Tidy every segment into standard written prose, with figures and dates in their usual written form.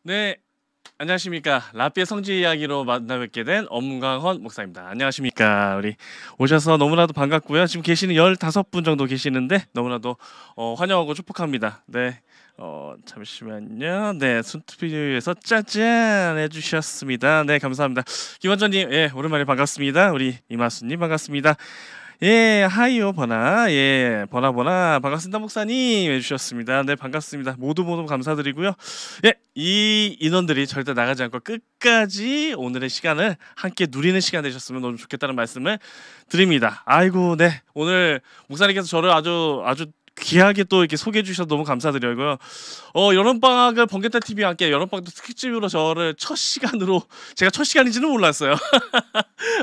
네, 안녕하십니까. 라삐의 성지 이야기로 만나 뵙게 된 엄광헌 목사입니다. 안녕하십니까. 우리 오셔서 너무나도 반갑고요. 지금 계시는 15분 정도 계시는데 너무나도 환영하고 축복합니다. 네, 잠시만요. 네, 순투비에서 짜잔 해주셨습니다. 네, 감사합니다. 김원전님, 예, 오랜만에 반갑습니다. 우리 이마수님 반갑습니다. 예, 하이요 버나, 예, 버나 반갑습니다 목사님 해주셨습니다. 네, 반갑습니다. 모두 감사드리고요. 예, 이 인원들이 절대 나가지 않고 끝까지 오늘의 시간을 함께 누리는 시간 되셨으면 너무 좋겠다는 말씀을 드립니다. 아이고, 네, 오늘 목사님께서 저를 아주 귀하게 또 이렇게 소개해 주셔서 너무 감사드리고요. 여름방학을 번개타 TV와 함께 여름방학 특집으로 저를 첫 시간으로, 제가 첫 시간인지는 몰랐어요.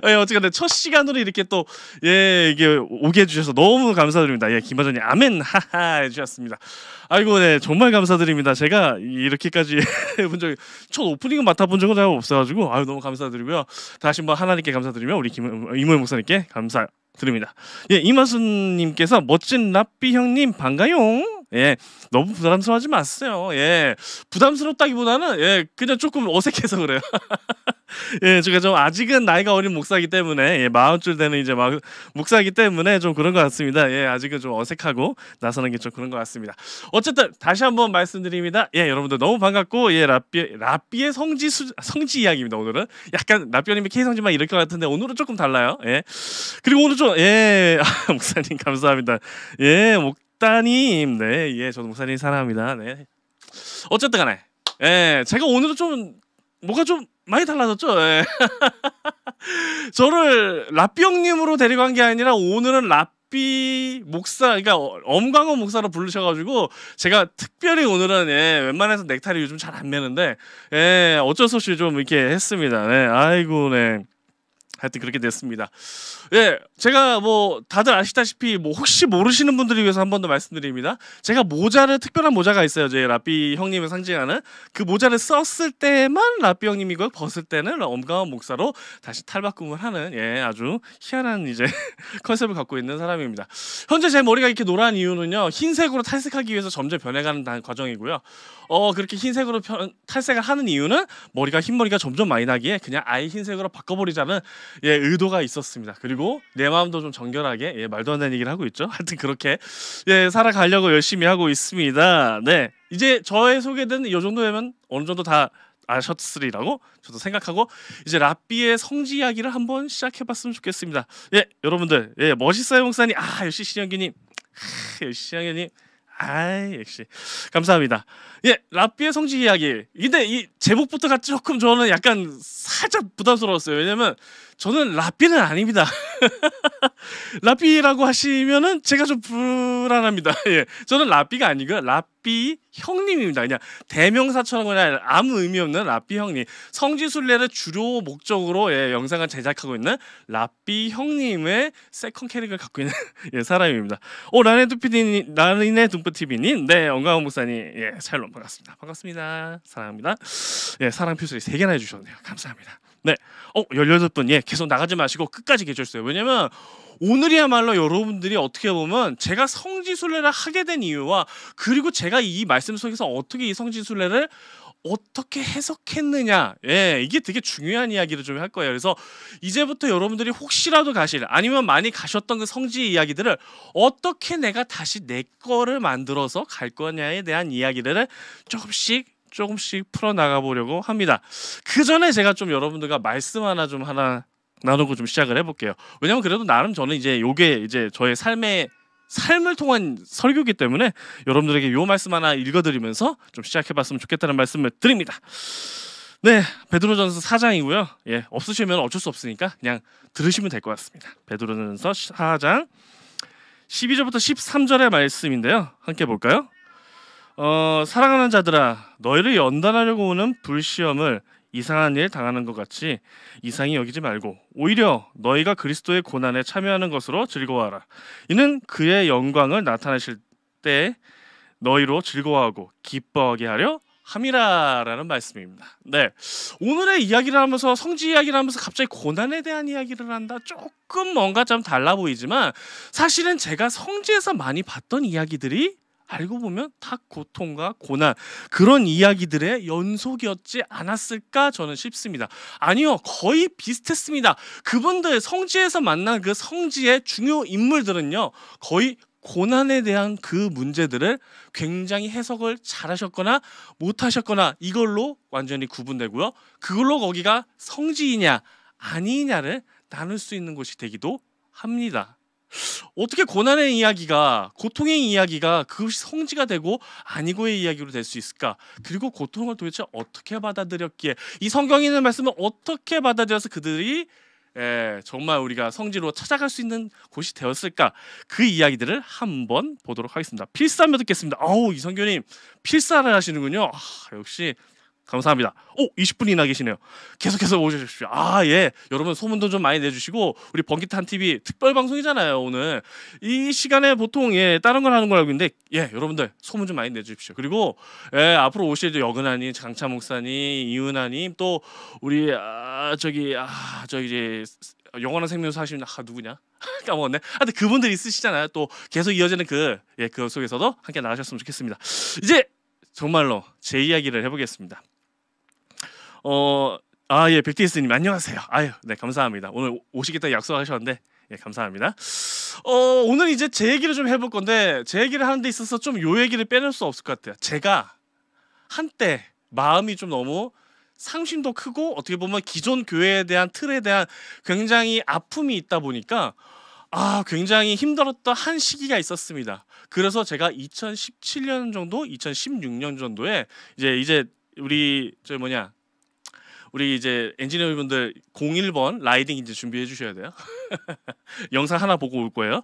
예, 어쨌든 첫 시간으로 이렇게 또, 예, 이게 오게 해주셔서 너무 감사드립니다. 예, 김하전님 아멘 하하 해주셨습니다. 아이고, 네, 정말 감사드립니다. 제가 이렇게까지 해본 적이, 첫 오프닝은 맡아본 적은 잘 없어가지고, 아유, 너무 감사드리고요. 다시 한번 하나님께 감사드리며 우리 이모영 목사님께 감사드립니다. 예, 이마수님께서 멋진 라삐 형님 반가용. 예, 너무 부담스러워하지 마세요. 예, 부담스럽다기보다는 예, 그냥 조금 어색해서 그래요. 예, 제가 좀 아직은 나이가 어린 목사이기 때문에, 예, 40줄 되는 이제 목사이기 때문에 좀 그런 것 같습니다. 예, 아직은 좀 어색하고 나서는 게 좀 그런 것 같습니다. 어쨌든 다시 한번 말씀드립니다. 예, 여러분들 너무 반갑고, 예, 라삐의 성지 이야기입니다. 오늘은 약간 라삐님의 K 성지만 이럴 것 같은데 오늘은 조금 달라요. 예, 그리고 오늘 좀, 예, 목사님 감사합니다. 예, 목다님, 네, 예, 저도 목사님 사랑합니다. 네, 어쨌든 간에, 예, 제가 오늘은 좀 뭐가 좀 많이 달라졌죠. 예. 저를 라삐 형님으로 데리고 간 게 아니라 오늘은 라삐 목사, 그러니까 엄광헌 목사로 부르셔가지고 제가 특별히 오늘은, 예, 웬만해서 넥타이를 요즘 잘 안 매는데, 예, 어쩔 수 없이 좀 이렇게 했습니다. 네, 아이고, 네. 하여튼 그렇게 됐습니다. 예, 제가 뭐 다들 아시다시피 뭐 혹시 모르시는 분들을 위해서 한 번 더 말씀드립니다. 제가 특별한 모자가 있어요. 제 라삐 형님을 상징하는 그 모자를 썼을 때만 라삐 형님이고 벗을 때는 엄광헌 목사로 다시 탈바꿈을 하는, 예, 아주 희한한 이제 컨셉을 갖고 있는 사람입니다. 현재 제 머리가 이렇게 노란 이유는요, 흰색으로 탈색하기 위해서 점점 변해가는 과정이고요. 그렇게 흰색으로 탈색을 하는 이유는 머리가 흰머리가 점점 많이 나기에 그냥 아예 흰색으로 바꿔버리자는, 예, 의도가 있었습니다. 그리고 내 마음도 좀 정결하게, 예, 말도 안 되는 얘기를 하고 있죠. 하여튼 그렇게, 예, 살아가려고 열심히 하고 있습니다. 네, 이제 저의 소개는 이 정도 되면 어느 정도 다 아셨으리라고 저도 생각하고 이제 라삐의 성지 이야기를 한번 시작해봤으면 좋겠습니다. 예, 여러분들, 예, 멋있어요 목사님. 역시 신영기님, 역시 신영기님, 역시 감사합니다. 예, 라삐의 성지 이야기. 근데 이 제목부터가 조금 저는 약간 살짝 부담스러웠어요. 왜냐면 저는 라삐는 아닙니다. 라삐라고 하시면은 제가 좀 불안합니다. 예, 저는 라삐가 아니고 라삐 형님입니다. 그냥 대명사처럼 그냥 아무 의미 없는 라삐 형님. 성지순례를 주요 목적으로, 예, 영상을 제작하고 있는 라삐 형님의 세컨 캐릭을 갖고 있는 예, 사람입니다. 라니네 둠프TV님, 네, 엄광헌 목사님, 예, 샬롬 반갑습니다. 반갑습니다. 사랑합니다. 예, 사랑 표시를 3개나 해주셨네요. 감사합니다. 네, 18분, 예, 계속 나가지 마시고 끝까지 계셔주세요. 왜냐면 오늘이야말로 여러분들이 어떻게 보면 제가 성지순례를 하게 된 이유와, 그리고 제가 이 말씀 속에서 어떻게 이 성지순례를 어떻게 해석했느냐, 예, 이게 되게 중요한 이야기를 좀 할 거예요. 그래서 이제부터 여러분들이 혹시라도 아니면 많이 가셨던 그 성지 이야기들을 어떻게 내가 다시 내 거를 만들어서 갈 거냐에 대한 이야기들을 조금씩 풀어나가 보려고 합니다. 그 전에 제가 좀 여러분들과 말씀 하나 나누고 좀 시작을 해볼게요. 왜냐면 그래도 나름 저는 이제 요게 이제 저의 삶을 통한 설교이기 때문에 여러분들에게 요 말씀 하나 읽어드리면서 좀 시작해봤으면 좋겠다는 말씀을 드립니다. 네, 베드로전서 4장이고요. 예, 없으시면 어쩔 수 없으니까 그냥 들으시면 될 것 같습니다. 베드로전서 4장 12절부터 13절의 말씀인데요. 함께 볼까요? 사랑하는 자들아, 너희를 연단하려고 오는 불시험을 이상한 일 당하는 것 같이 이상히 여기지 말고 오히려 너희가 그리스도의 고난에 참여하는 것으로 즐거워하라. 이는 그의 영광을 나타내실 때 너희로 즐거워하고 기뻐하게 하려 함이라라는 말씀입니다. 네, 오늘의 이야기를 하면서 성지 이야기를 하면서 갑자기 고난에 대한 이야기를 한다. 조금 뭔가 좀 달라 보이지만 사실은 제가 성지에서 많이 봤던 이야기들이 알고 보면 다 고통과 고난, 그런 이야기들의 연속이었지 않았을까 저는 싶습니다. 아니요, 거의 비슷했습니다. 그분들 성지에서 만난 그 성지의 중요 인물들은요, 거의 고난에 대한 그 문제들을 굉장히 해석을 잘하셨거나 못하셨거나 이걸로 완전히 구분되고요. 그걸로 거기가 성지이냐 아니냐를 나눌 수 있는 곳이 되기도 합니다. 어떻게 고난의 이야기가, 고통의 이야기가 그것이 성지가 되고 아니고의 이야기로 될 수 있을까? 그리고 고통을 도대체 어떻게 받아들였기에, 이 성경에 있는 말씀을 어떻게 받아들여서 그들이 정말 우리가 성지로 찾아갈 수 있는 곳이 되었을까? 그 이야기들을 한번 보도록 하겠습니다. 필사하며 듣겠습니다. 아우, 이성교님 필사를 하시는군요. 역시 감사합니다. 20분이나 계시네요. 계속해서 오셔주십시오. 예. 여러분 소문도 좀 많이 내주시고, 우리 번기탄 TV 특별 방송이잖아요. 오늘 이 시간에 보통 다른 걸 하는 걸 알고 있는데, 여러분들 소문 좀 많이 내주십시오. 그리고 앞으로 오실 여근아님, 장차 목사님, 이은아님, 또 우리 저기 이제 영원한 생명수 하시는 누구냐? 까먹었네. 하여튼 그분들 있으시잖아요. 또 계속 이어지는 그 속에서도 함께 나가셨으면 좋겠습니다. 이제 정말로 제 이야기를 해보겠습니다. 백디스님 안녕하세요. 네, 감사합니다. 오늘 오시겠다 약속하셨는데 감사합니다. 오늘 이제 제 얘기를 좀 해볼 건데, 제 얘기를 하는 데 있어서 좀 요 얘기를 빼놓을 수 없을 것 같아요. 제가 한때 마음이 좀 너무 상심도 크고, 어떻게 보면 기존 교회에 대한 틀에 대한 굉장히 아픔이 있다 보니까 굉장히 힘들었던 한 시기가 있었습니다. 그래서 제가 2017년 정도, 2016년 정도에 이제 우리 우리 이제 엔지니어분들 01번 라이딩 이제 준비해 주셔야 돼요. 영상 하나 보고 올 거예요.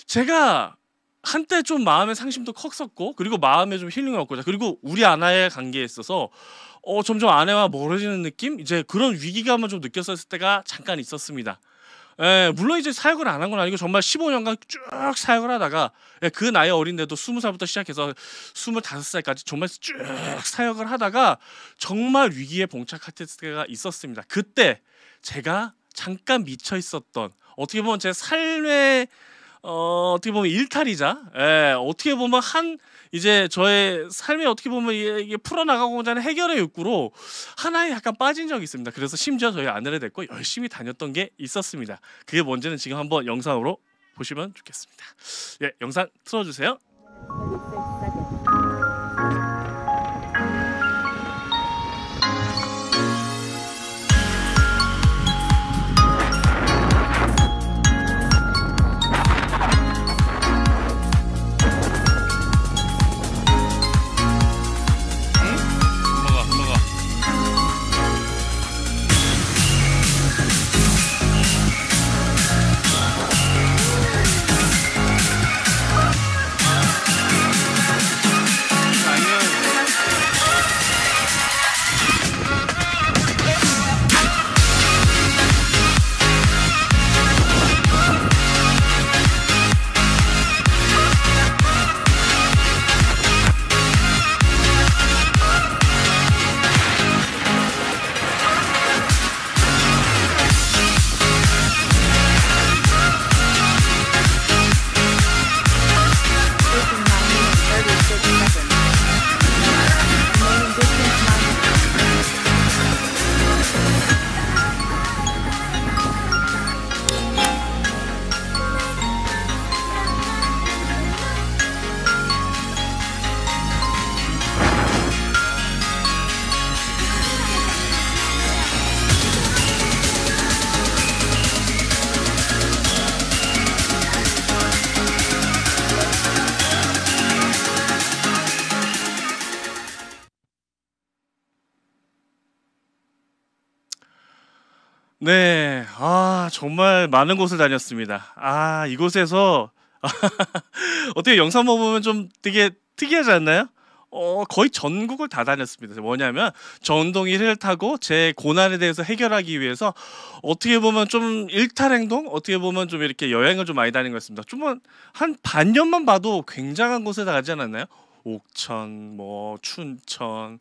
제가 한때 좀 마음의 상심도 컸었고, 그리고 마음에 좀 힐링을 얻고자, 그리고 우리 아내의 관계에 있어서 점점 아내와 멀어지는 느낌? 이제 그런 위기감을 좀 느꼈었을 때가 잠깐 있었습니다. 물론 이제 사역을 안 한 건 아니고 정말 15년간 쭉 사역을 하다가, 그 나이 어린데도 20살부터 시작해서 25살까지 정말 쭉 사역을 하다가 정말 위기에 봉착할 때가 있었습니다. 그때 제가 잠깐 미쳐 있었던, 어떻게 보면 제 삶의 어떻게 보면 일탈이자, 어떻게 보면 이제 저의 삶에 어떻게 보면 이게 풀어나가고자 하는 해결의 욕구로 하나에 약간 빠진 적이 있습니다. 그래서 심지어 저희 아내를 데리고 열심히 다녔던 게 있었습니다. 그게 뭔지는 지금 한번 영상으로 보시면 좋겠습니다. 영상 틀어주세요. 네, 정말 많은 곳을 다녔습니다. 이곳에서 어떻게 영상만 보면 좀 되게 특이하지 않나요? 거의 전국을 다 다녔습니다. 뭐냐면 전동이를 타고 제 고난에 대해서 해결하기 위해서 어떻게 보면 좀 일탈 행동, 어떻게 보면 좀 이렇게 여행을 좀 많이 다닌 것 같습니다. 좀 한 반년만 봐도 굉장한 곳에 다 가지 않았나요? 옥천, 춘천,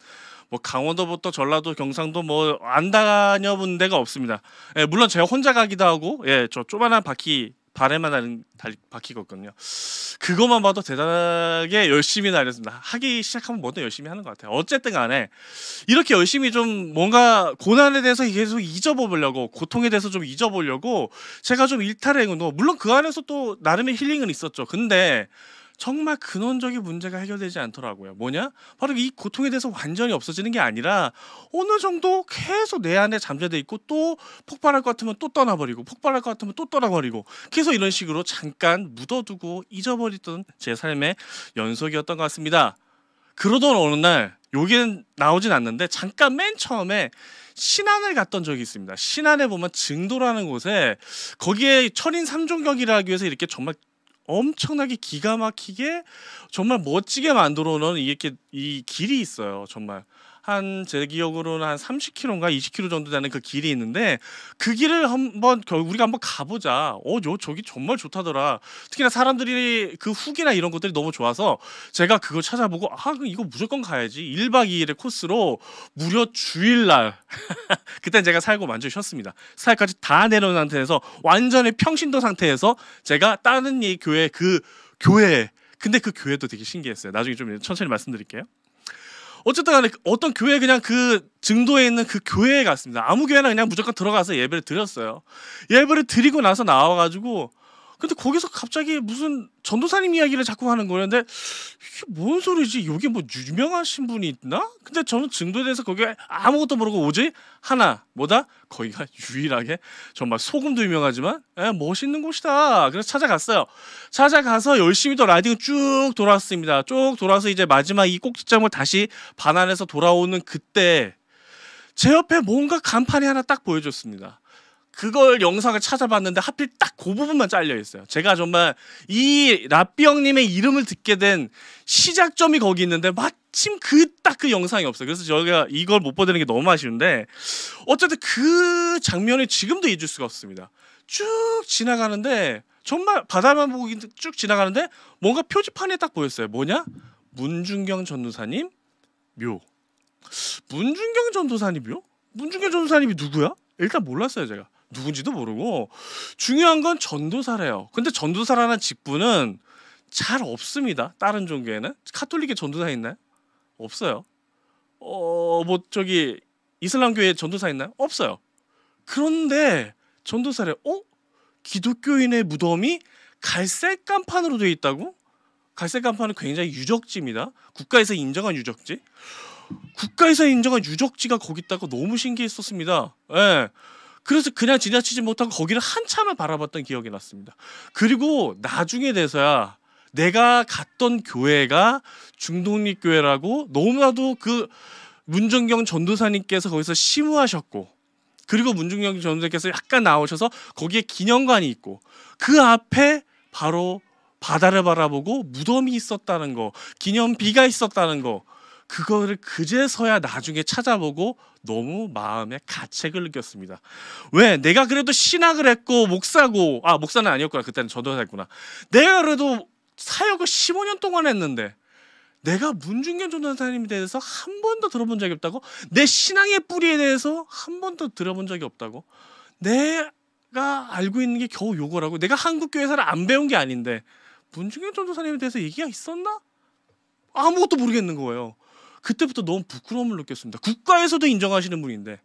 강원도부터 전라도, 경상도 안 다녀본 데가 없습니다. 물론 제가 혼자 가기도 하고, 저 조그만한 바퀴 발에만 박히거든요. 그것만 봐도 대단하게 열심히 다녔습니다. 하기 시작하면 뭐든 열심히 하는 것 같아요. 어쨌든 간에 이렇게 열심히 좀 뭔가 고난에 대해서 계속 잊어보려고, 고통에 대해서 좀 잊어보려고 제가 좀 일탈행동, 물론 그 안에서 또 나름의 힐링은 있었죠. 근데 정말 근원적인 문제가 해결되지 않더라고요. 뭐냐? 바로 이 고통에 대해서 완전히 없어지는 게 아니라 어느 정도 계속 내 안에 잠재돼 있고, 또 폭발할 것 같으면 또 떠나버리고, 폭발할 것 같으면 또 떠나버리고, 계속 이런 식으로 잠깐 묻어두고 잊어버리던 제 삶의 연속이었던 것 같습니다. 그러던 어느 날, 여기는 나오진 않는데 잠깐 맨 처음에 신안을 갔던 적이 있습니다. 신안에 보면 증도라는 곳에, 거기에 철인 3종격이라 하기 위해서 이렇게 정말 엄청나게 기가 막히게 정말 멋지게 만들어 놓은 이렇게 이 길이 있어요. 정말 한 제 기억으로는 한 30km인가 20km 정도 되는 그 길이 있는데, 그 길을 한번 우리가 한번 가보자. 저기 정말 좋다더라. 특히나 사람들이 그 후기나 이런 것들이 너무 좋아서 제가 그걸 찾아보고, 그럼 이거 무조건 가야지. 1박 2일의 코스로 무려 주일날 그땐 제가 살고 완전히 쉬었습니다. 살까지 다 내려놓은 상태에서 완전히 평신도 상태에서 제가 다른 이 교회, 그 교회, 근데 그 교회도 되게 신기했어요. 나중에 좀 천천히 말씀드릴게요. 어쨌든 간에 어떤 교회, 그냥 그 증도에 있는 그 교회에 갔습니다. 아무 교회나 그냥 무조건 들어가서 예배를 드렸어요. 예배를 드리고 나서 나와가지고, 근데 거기서 갑자기 무슨 전도사님 이야기를 자꾸 하는 거예요. 근데 이게 뭔 소리지? 여기 뭐 유명하신 분이 있나? 근데 저는 증도에 대해서 거기에 아무것도 모르고, 오직 하나, 뭐다? 거기가 유일하게 정말 소금도 유명하지만 멋있는 곳이다. 그래서 찾아갔어요. 찾아가서 열심히 또 라이딩을 쭉 돌았습니다. 쭉 돌아서 이제 마지막 이 꼭지점을 다시 반환해서 돌아오는 그때 제 옆에 뭔가 간판이 하나 딱 보여줬습니다. 그걸 영상을 찾아봤는데 하필 딱 그 부분만 잘려 있어요. 제가 정말 이 라삐 형님의 이름을 듣게 된 시작점이 거기 있는데 마침 딱 그 영상이 없어요. 그래서 저희가 이걸 못 보여드리는 게 너무 아쉬운데, 어쨌든 그 장면이 지금도 잊을 수가 없습니다. 쭉 지나가는데, 정말 바다만 보고 쭉 지나가는데 뭔가 표지판에 딱 보였어요. 뭐냐? 문중경 전도사님 묘. 문중경 전도사님 묘? 문중경 전도사님이 누구야? 일단 몰랐어요. 제가 누군지도 모르고. 중요한 건 전도사래요. 근데 전도사라는 직분은 잘 없습니다. 다른 종교에는. 카톨릭에 전도사 있나요? 없어요. 뭐 저기 이슬람교에 전도사 있나요? 없어요. 그런데 전도사래. 기독교인의 무덤이 갈색 간판으로 되어 있다고? 갈색 간판은 굉장히 유적지입니다. 국가에서 인정한 유적지. 국가에서 인정한 유적지가 거기 있다고 너무 신기했었습니다. 예. 그래서 그냥 지나치지 못하고 거기를 한참을 바라봤던 기억이 났습니다. 그리고 나중에 돼서야 내가 갔던 교회가 중독립교회라고, 너무나도 그 문중경 전도사님께서 거기서 심우하셨고, 그리고 문중경 전도사님께서 약간 나오셔서 거기에 기념관이 있고, 그 앞에 바로 바다를 바라보고 무덤이 있었다는 거, 기념비가 있었다는 거, 그거를 그제서야 나중에 찾아보고 너무 마음에 가책을 느꼈습니다. 왜? 내가 그래도 신학을 했고 목사고, 목사는 아니었구나. 그때는 전도사였구나. 내가 그래도 사역을 15년 동안 했는데 내가 문중경 전도사님에 대해서 한 번도 들어본 적이 없다고? 내 신앙의 뿌리에 대해서 한 번도 들어본 적이 없다고? 내가 알고 있는 게 겨우 요거라고? 내가 한국교회사를 안 배운 게 아닌데 문중경 전도사님에 대해서 얘기가 있었나? 아무것도 모르겠는 거예요. 그때부터 너무 부끄러움을 느꼈습니다. 국가에서도 인정하시는 분인데,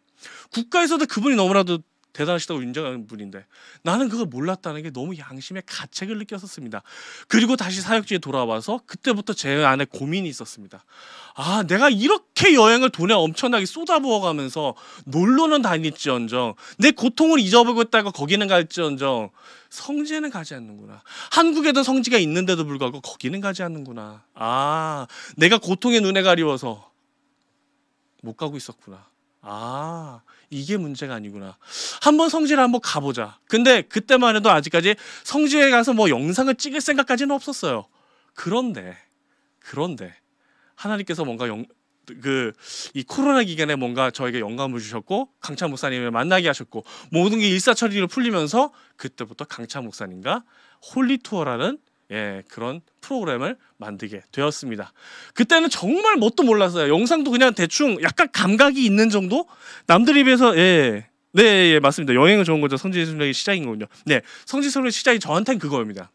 국가에서도 그분이 너무나도 대단하시다고 인정하는 분인데, 나는 그걸 몰랐다는 게 너무 양심의 가책을 느꼈었습니다. 그리고 다시 사역지에 돌아와서 그때부터 제 안에 고민이 있었습니다. 내가 이렇게 여행을 돈에 엄청나게 쏟아부어가면서 놀러는 다닐지언정, 내 고통을 잊어버렸다가 거기는 갈지언정 성지에는 가지 않는구나. 한국에도 성지가 있는데도 불구하고 거기는 가지 않는구나. 내가 고통의 눈에 가리워서 못 가고 있었구나. 이게 문제가 아니구나. 한번 성지를 한번 가보자. 근데 그때만 해도 아직까지 성지에 가서 뭐 영상을 찍을 생각까지는 없었어요. 그런데 하나님께서 뭔가 이 코로나 기간에 뭔가 저에게 영감을 주셨고, 강찬 목사님을 만나게 하셨고, 모든 게 일사천리로 풀리면서 그때부터 강찬 목사님과 홀리 투어라는 그런 프로그램을 만들게 되었습니다. 그때는 정말 뭣도 몰랐어요. 영상도 그냥 대충 약간 감각이 있는 정도? 남들에 비해서 네, 예, 맞습니다. 여행은 좋은 거죠. 성지순례의 시작인 거군요. 네, 성지순례의 시작이 저한테는 그거입니다.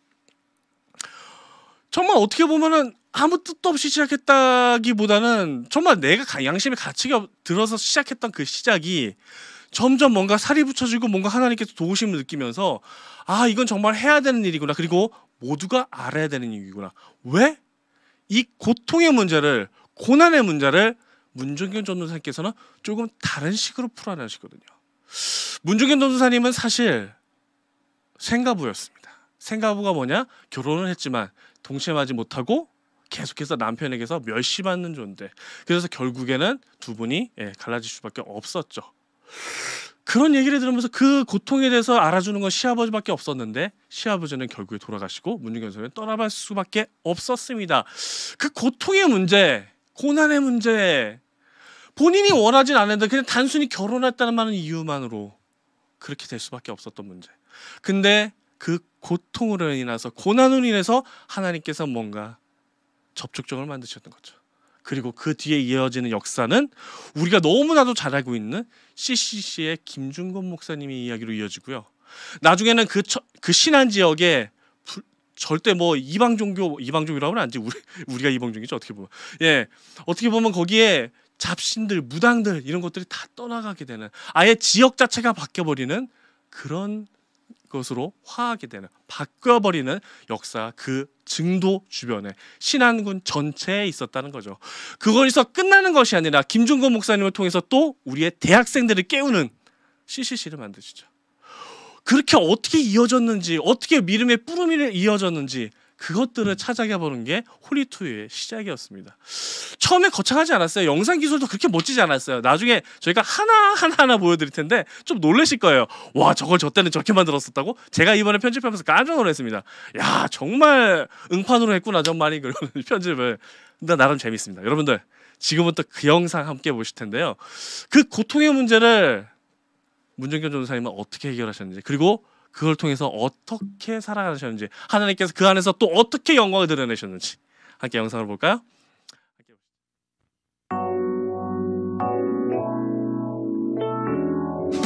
정말 어떻게 보면은 아무 뜻도 없이 시작했다기보다는 정말 내가 양심의 가치가 들어서 시작했던 그 시작이 점점 뭔가 살이 붙여지고 뭔가 하나님께서 도우심을 느끼면서 아, 이건 정말 해야 되는 일이구나. 그리고 모두가 알아야 되는 일이구나. 왜? 이 고통의 문제를, 고난의 문제를 문종균 전도사님께서는 조금 다른 식으로 풀어내시거든요. 문종균 전도사님은 사실 생가부였습니다. 생가부가 뭐냐? 결혼을 했지만 동침하지 못하고 계속해서 남편에게서 멸시받는 존재. 그래서 결국에는 두 분이 갈라질 수밖에 없었죠. 그런 얘기를 들으면서 그 고통에 대해서 알아주는 건 시아버지밖에 없었는데 시아버지는 결국에 돌아가시고 문종균 선생님은 떠나갈 수밖에 없었습니다. 그 고통의 문제, 고난의 문제, 본인이 원하진 않았는데 그냥 단순히 결혼했다는 많은 이유만으로 그렇게 될 수밖에 없었던 문제. 근데 그 고통으로 인해서, 고난으로 인해서 하나님께서 뭔가 접촉점을 만드셨던 거죠. 그리고 그 뒤에 이어지는 역사는 우리가 너무나도 잘 알고 있는 CCC의 김준건 목사님의 이야기로 이어지고요. 나중에는 그 신안 지역에 절대 뭐 이방 종교라고 하면 안 돼. 우리가 이방 종교죠, 어떻게 보면. 예, 어떻게 보면 거기에 잡신들, 무당들 이런 것들이 다 떠나가게 되는, 아예 지역 자체가 바뀌어버리는 그런 것으로 화하게 되는, 바뀌어버리는 역사, 그 증도 주변에 신안군 전체에 있었다는 거죠. 그거에서 끝나는 것이 아니라 김준건 목사님을 통해서 또 우리의 대학생들을 깨우는 CCC를 만드시죠. 그렇게 어떻게 이어졌는지, 어떻게 믿음의 뿌리를 이어졌는지 그것들을 찾아가 보는 게 홀리투유의 시작이었습니다. 처음에 거창하지 않았어요. 영상 기술도 그렇게 멋지지 않았어요. 나중에 저희가 하나 보여드릴 텐데 좀 놀라실 거예요. 와, 저걸 저 때는 저렇게 만들었었다고? 제가 이번에 편집하면서 깜짝 놀랐습니다. 야, 정말 응판으로 했구나 정말이, 그런 편집을. 근데 나름 재밌습니다. 여러분들 지금부터 그 영상 함께 보실 텐데요. 그 고통의 문제를 문종균 전도사님은 어떻게 해결하셨는지, 그리고 그걸 통해서 어떻게 살아가셨는지, 하나님께서 그 안에서 또 어떻게 영광을 드러내셨는지 함께 영상을 볼까요?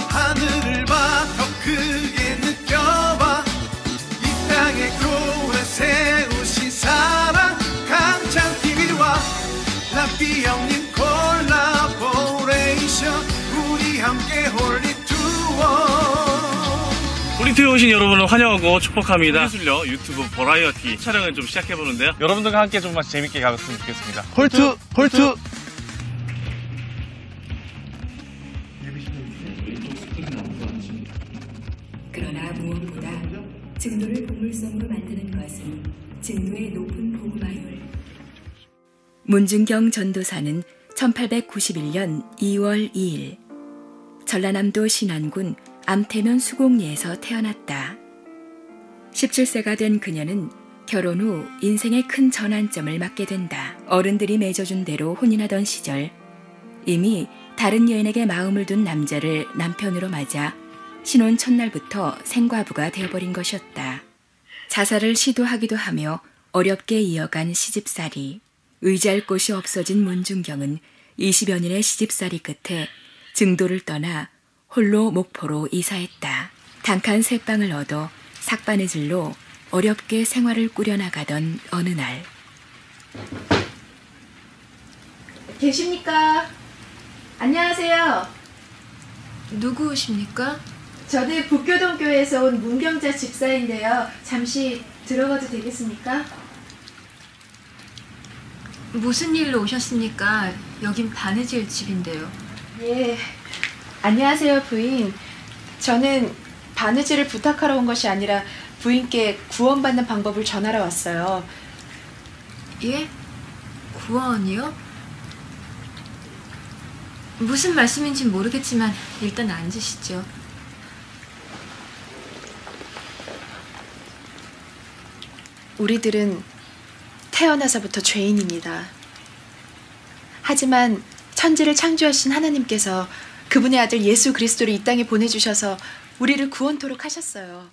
하늘을 봐, 더 크게 느껴봐. 이 땅에 교회 세우신 사랑, 강찬TV와 라삐 형님 콜라보레이션, 우리 함께 홀리투어. 홀리투에 오신 여러분을 환영하고 축복합니다. 홀리술려 유튜브 버라이어티 촬영을 좀 시작해보는데요. 여러분들과 함께 좀 재밌게 가봤으면 좋겠습니다. 홀트. 그러나 무엇보다 증도를 보물섬으로 만드는 것은 증도의 높은 복음화율. 문준경 전도사는 1891년 2월 2일 전라남도 신안군 암태면 수곡리에서 태어났다. 17세가 된 그녀는 결혼 후 인생의 큰 전환점을 맞게 된다. 어른들이 맺어준 대로 혼인하던 시절 이미 다른 여인에게 마음을 둔 남자를 남편으로 맞아 신혼 첫날부터 생과부가 되어버린 것이었다. 자살을 시도하기도 하며 어렵게 이어간 시집살이. 의지할 곳이 없어진 문준경은 20여 년의 시집살이 끝에 증도를 떠나 홀로 목포로 이사했다. 단칸 새 방을 얻어 삭바느질로 어렵게 생활을 꾸려나가던 어느 날. 계십니까? 안녕하세요. 누구십니까? 저는 북교동교회에서 온 문경자 집사인데요. 잠시 들어가도 되겠습니까? 무슨 일로 오셨습니까? 여긴 바느질 집인데요. 예. 안녕하세요, 부인. 저는 바느질을 부탁하러 온 것이 아니라 부인께 구원받는 방법을 전하러 왔어요. 예? 구원이요? 무슨 말씀인지 모르겠지만 일단 앉으시죠. 우리들은 태어나서부터 죄인입니다. 하지만 천지를 창조하신 하나님께서 그분의 아들 예수 그리스도를 이 땅에 보내주셔서 우리를 구원토록 하셨어요.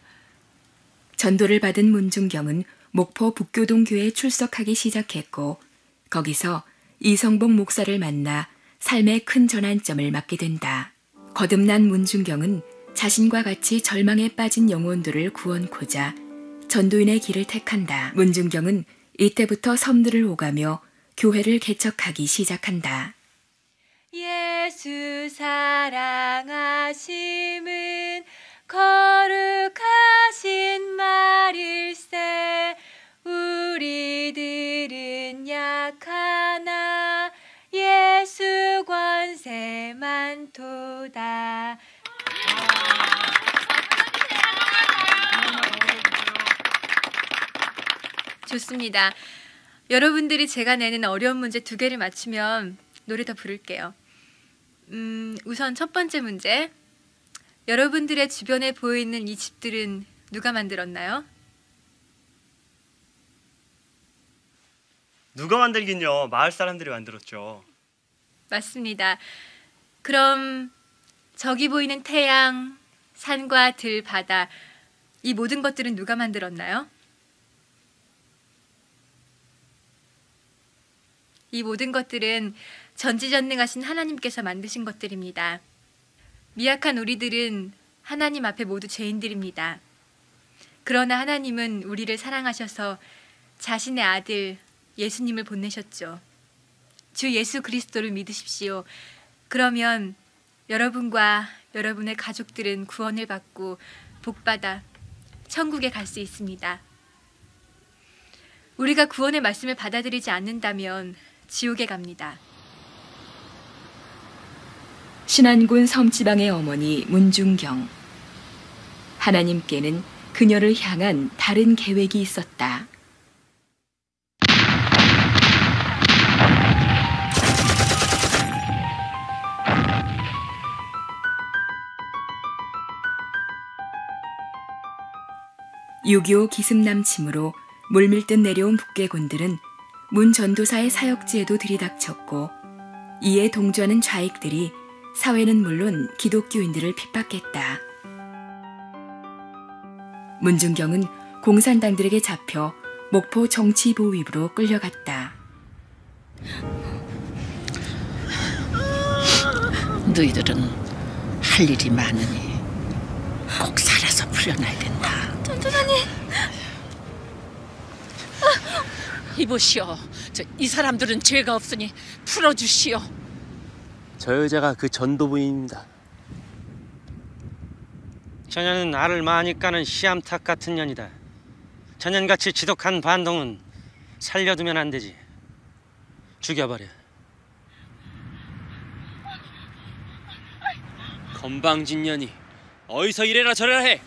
전도를 받은 문준경은 목포 북교동교회에 출석하기 시작했고 거기서 이성복 목사를 만나 삶의 큰 전환점을 맞게 된다. 거듭난 문중경은 자신과 같이 절망에 빠진 영혼들을 구원코자 전도인의 길을 택한다. 문중경은 이때부터 섬들을 오가며 교회를 개척하기 시작한다. 예수 사랑하심은 거룩하신 말일세. 우리들은 약하나 예수 권세 많도다. 좋습니다. 여러분들이 제가 내는 어려운 문제 2개를 맞추면 노래 더 부를게요. 우선 첫 번째 문제. 여러분들의 주변에 보이는 이 집들은 누가 만들었나요? 누가 만들긴요. 마을 사람들이 만들었죠. 맞습니다. 그럼 저기 보이는 태양, 산과 들, 바다, 이 모든 것들은 누가 만들었나요? 이 모든 것들은 전지전능하신 하나님께서 만드신 것들입니다. 미약한 우리들은 하나님 앞에 모두 죄인들입니다. 그러나 하나님은 우리를 사랑하셔서 자신의 아들 예수님을 보내셨죠. 주 예수 그리스도를 믿으십시오. 그러면 여러분과 여러분의 가족들은 구원을 받고 복받아 천국에 갈 수 있습니다. 우리가 구원의 말씀을 받아들이지 않는다면 지옥에 갑니다. 신안군 섬지방의 어머니 문중경. 하나님께는 그녀를 향한 다른 계획이 있었다. (6.25) 기습남침으로 물밀듯 내려온 북괴군들은 문 전도사의 사역지에도 들이닥쳤고, 이에 동조하는 좌익들이 사회는 물론 기독교인들을 핍박했다. 문중경은 공산당들에게 잡혀 목포 정치보위부로 끌려갔다. 너희들은 할 일이 많으니 꼭 살아서 풀려나야 된다. 전도사님! 이보시오. 이 사람들은 죄가 없으니 풀어주시오. 저 여자가 그 전도부입니다. 저 년은 알을 많이 까는 씨암탉 같은 년이다. 저 년같이 지독한 반동은 살려두면 안 되지. 죽여버려. 건방진 년이 어디서 이래라 저래라 해.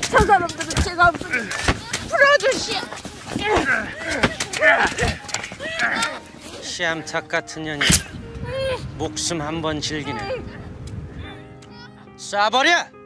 저 사람들은 죄가 없으니 풀어주시오. 씨암탉 같은 년이 목숨 한 번 즐기네. 쏴버려!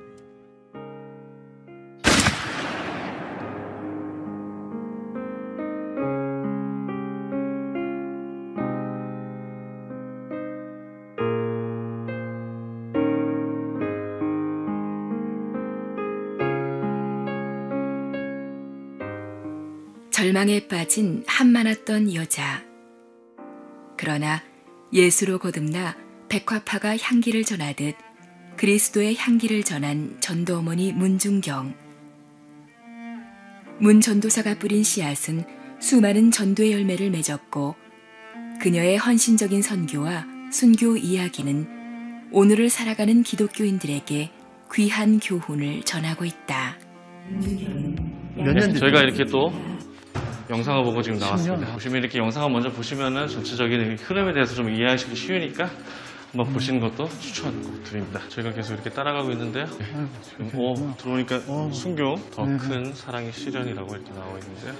절망에 빠진 한많았던 여자. 그러나 예수로 거듭나 백화파가 향기를 전하듯 그리스도의 향기를 전한 전도어머니 문중경. 문 전도사가 뿌린 씨앗은 수많은 전도의 열매를 맺었고, 그녀의 헌신적인 선교와 순교 이야기는 오늘을 살아가는 기독교인들에게 귀한 교훈을 전하고 있다. 저희가 이렇게 또 영상을 보고 지금 나왔습니다. 보시면 이렇게 영상을 먼저 보시면은 전체적인 흐름에 대해서 좀 이해하시기 쉬우니까 한번 보시는 것도 추천드립니다. 저희가 계속 이렇게 따라가고 있는데요. 지금 들어오니까 순교 더 큰 사랑의 시련이라고 이렇게 나와 있는데요.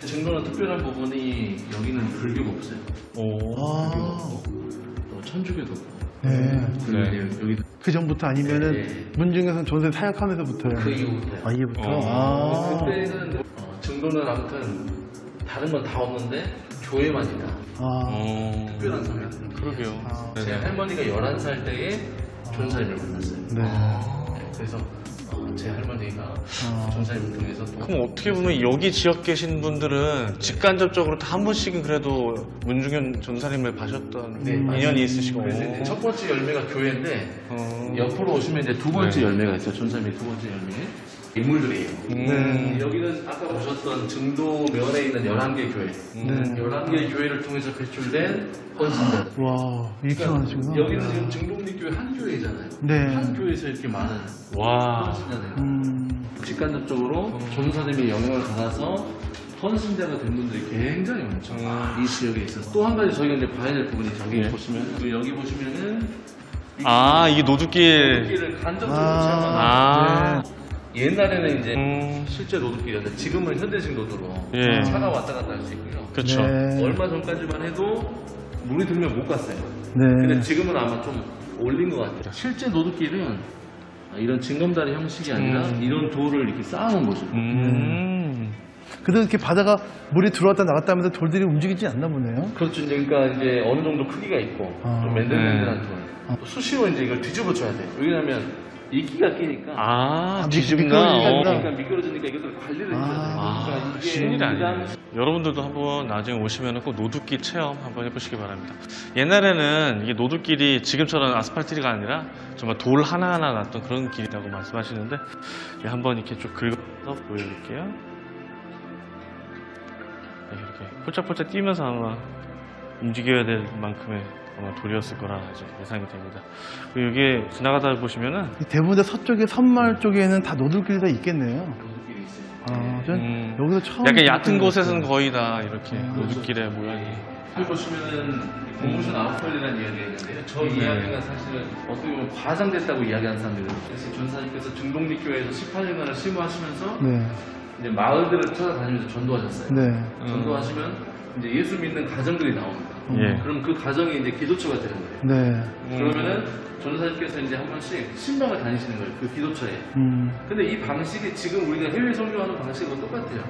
증거는 특별한 부분이 여기는 불교가 없어요. 불교가 없고 또 천주교도 없고. 네. 여기 그 전부터 아니면은 문중경은 전세 사역하면서부터요. 그 이후부터요. 아, 이후부터. 그때는 증거는 아무튼 다른 건 다 없는데 교회만 있다. 특별한 사람. 그러게요. 제 할머니가 11살 때에 전사님을 만났어요. 네. 그래서 제 할머니가 전사님을 통해서 또 그럼 어떻게 보면 여기 지역 계신 분들은 직간접적으로 다 한 번씩은 그래도 문중현 전사님을 봐셨던 인연이 있으시고. 그래서 이제 첫 번째 열매가 교회인데 옆으로 오시면 이제 두 번째 열매가 있어요. 전사님의 두 번째 열매. 인물들이에요. 여기는 아까 보셨던 증도 면에 있는 11개 교회. 11개 교회를 통해서 배출된 헌신자들. 와, 이렇게 많으시구나. 여기는 지금 증동리교회 한 교회잖아요. 네. 한 교회에서 이렇게 많은 와. 헌신자들. 직간접적으로 전사님의 영향을 받아서 헌신자가 된 분들이 굉장히 많죠. 이 지역에 있어서. 또 한 가지 저희가 이제 봐야 될 부분이 저기 보시면, 여기 보시면은 이게 노두길. 노드길을 간접적으로 체험하는. 옛날에는 이제 실제 노드길이었는데 지금은 현대식 노드로 차가 왔다 갔다 할 수 있고요. 그렇죠. 얼마 전까지만 해도 물이 들면 못 갔어요. 네. 근데 지금은 아마 좀 올린 것 같아요. 실제 노드길은 이런 징검다리 형식이 아니라 이런 돌을 이렇게 쌓아놓은 거죠. 그래도 이렇게 바다가 물이 들어왔다 나갔다 하면서 돌들이 움직이지 않나 보네요. 그렇죠. 이제 그러니까 이제 어느 정도 크기가 있고 좀 맨들맨들한 돌. 수시로 이제 이걸 뒤집어 줘야 돼요. 왜냐하면 이끼가 끼니까 뒤집나. 그러니까 미끄러지니까 이것들 관리를 해줘야 돼요. 그러니까 이게 쉬운 일이 아니에요. 여러분들도 한번 나중에 오시면 꼭 노두길 체험 한번 해보시기 바랍니다. 옛날에는 이게 노두길이 지금처럼 아스팔트가 아니라 정말 돌 하나하나 났던 그런 길이라고 말씀하시는데 한번 이렇게 쭉 긁어서 보여드릴게요. 이렇게 폴짝폴짝 뛰면서 아마 움직여야 될 만큼의 아마 돌이었을 거라 예상이 됩니다. 그리고 여기에 지나가다 보시면은 대부분 다 서쪽에 선마을 쪽에는 다 노들길이 다 있겠네요. 노드길이 있어요. 전 여기서 처음 약간 얕은 곳에서는 거의 다 이렇게 노두길의 모양이. 여기 보시면은 공무션 아웃컬이라는 이야기가 있는데요. 저 이야기가 사실은 어떻게 보면 과장됐다고 이야기하는 사람들이 있어요. 그래서 전사님께서 증동리교회에서 18년간을 심호하시면서 이제 마을들을 찾아다니면서 전도하셨어요. 전도하시면 이제 예수 믿는 가정들이 나옵니다. 그럼 그 가정이 이제 기도처가 되는 거예요. 그러면은 전도사님께서 이제 한 번씩 신방을 다니시는 거예요. 그 기도처에. 근데 이 방식이 지금 우리가 해외 선교하는 방식과 똑같아요.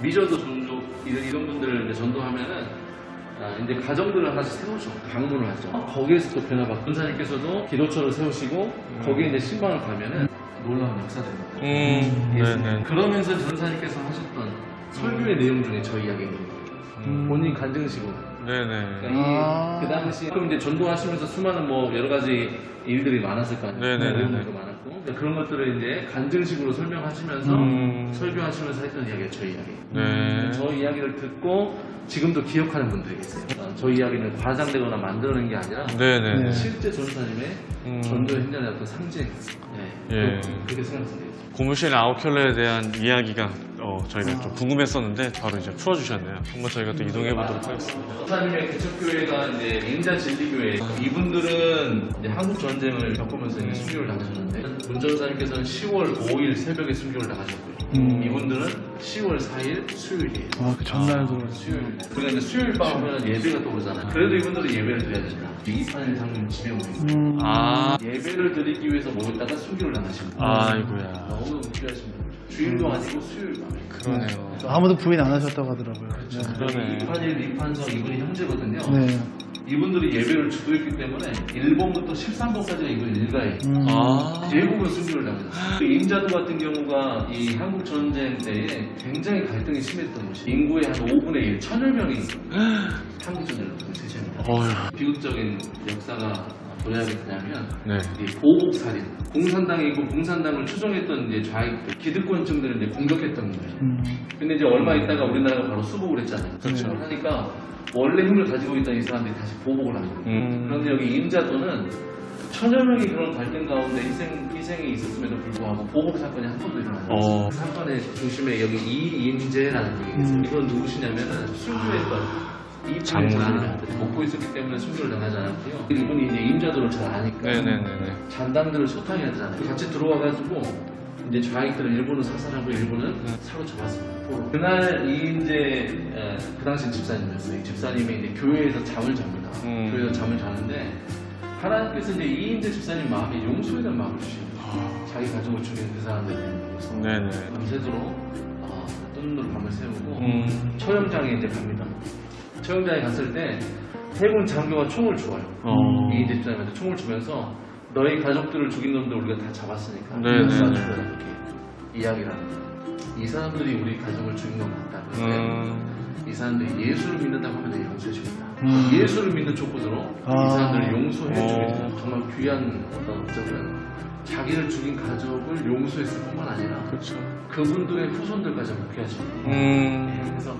미전도 전도 이런 분들을 이제 전도하면은 이제 가정들을 하나씩 세우죠. 방문을 하죠. 거기에서 또 변화받고 전도사님께서도 기도처를 세우시고 거기에 이제 신방을 가면은 놀라운 역사들입니다. 그러면서 전도사님께서 하셨던 설교의 내용 중에 저 이야기가 있는 거예요. 본인 간증식으로. 그러니까 그 당시 그럼 이제 전도하시면서 수많은 뭐 여러 가지 일들이 많았을 거 아니에요. 내용들도 많았고 그런 것들을 이제 간증식으로 설명하시면서 설교하시면서 했던 이야기가 저 이야기. 저 이야기를 듣고 지금도 기억하는 분들이 계세요. 저 이야기는 과장되거나 만들어낸 게 아니라 실제 전도사님의 전도의 현장의 어떤 상징. 그렇게 생각합니다. 고무신 아웃켤레에 대한 이야기가 저희가 좀 궁금했었는데 바로 이제 풀어주셨네요. 한번 저희가 또 이동해 보도록 하겠습니다. 전사님의 개척교회가 이제 인자 진리교회. 이분들은 이제 한국 전쟁을 겪으면서 이제 순교를 당하셨는데 문 전사님께서는 10월 5일 새벽에 순교를 당하셨고요. 이분들은 10월 4일 수요일이에요. 그 전날도 수요일. 우리가 이제 수요일 밤하면 예배가 떠오르잖아요. 그래도 이분들은 예배를 드려야 된다. 23일 장로님 집에 모입니다. 예배를 드리기 위해서 모였다가 순교를 당하십니다. 아이고야. 너무 귀하신 분. 주일도 아니고 수요일 밤에. 그러네요. 아무도 부인 안 하셨다고 하더라고요. 그러네. 이판일, 이판성 이분이 형제거든요. 이분들이 예배를 주도했기 때문에 1번부터 13번까지가 이분 일가에 대부분 순교를 당했어요. 임자도 같은 경우가 이 한국 전쟁 때에 굉장히 갈등이 심했던 것이 인구의 한 5분의 1, 1000여 명이 한국 전쟁을 대체합니다. 비극적인 역사가 뭐야기 되냐면 이 보복살인, 공산당이고 공산당을 추종했던 이제 좌익들, 기득권층들을 이제 공격했던 거예요. 근데 이제 얼마 있다가 우리나라가 바로 수복을 했잖아요. 그렇죠. 하니까 원래 힘을 가지고 있던 이 사람들이 다시 보복을 한 거예요. 그런데 여기 임자도는 1000여 명이 그런 갈등 가운데 희생이 있었음에도 불구하고 보복 사건이 한 번도 일어나지 않았어요. 그 사건의 중심에 여기 이임재라는 분이 있어요. 이건 누구시냐면은 순교했던 장난 먹고 있었기 때문에 순교를 당하지 않았고요. 이분이 이제 임자도를 잘 아니까 잔당들을 소탕해야 되잖아요. 같이 들어와가지고 이제 좌익들은 일부는 사살하고 일부는 사로잡았습니다. 그날 이임재 그 당시 집사님이었어요. 이 집사님이 이제 교회에서 잠을 잡니다. 교회에서 잠을 자는데 하나님께서 이제 이임재 집사님 마음에 용서에 대한 마음을 주시는 거예요. 자기 가족을 죽인 그 사람들에 대해서 밤새도록 눈으로 밤을 새우고 처형장에 이제 갑니다. 처형장에 갔을 때 해군 장교가 총을 주어요. 이임재 집사님한테 총을 주면서 너희 가족들을 죽인 놈들 우리가 다 잡았으니까 네, 네, 네, 네. 이렇게 이야기를 합니다. 이 사람들이 우리 가족을 죽인 건 맞다. 그런데 이 사람들이 예수를 믿는다고 하면 내가 용서해 줍니다. 예수를 믿는 족보대로 이 사람들을 용서해 주겠다. 정말 귀한 어떤 업적은 자기를 죽인 가족을 용서했을 뿐만 아니라 그렇죠. 그분들의 후손들까지 목회하죠. 그래서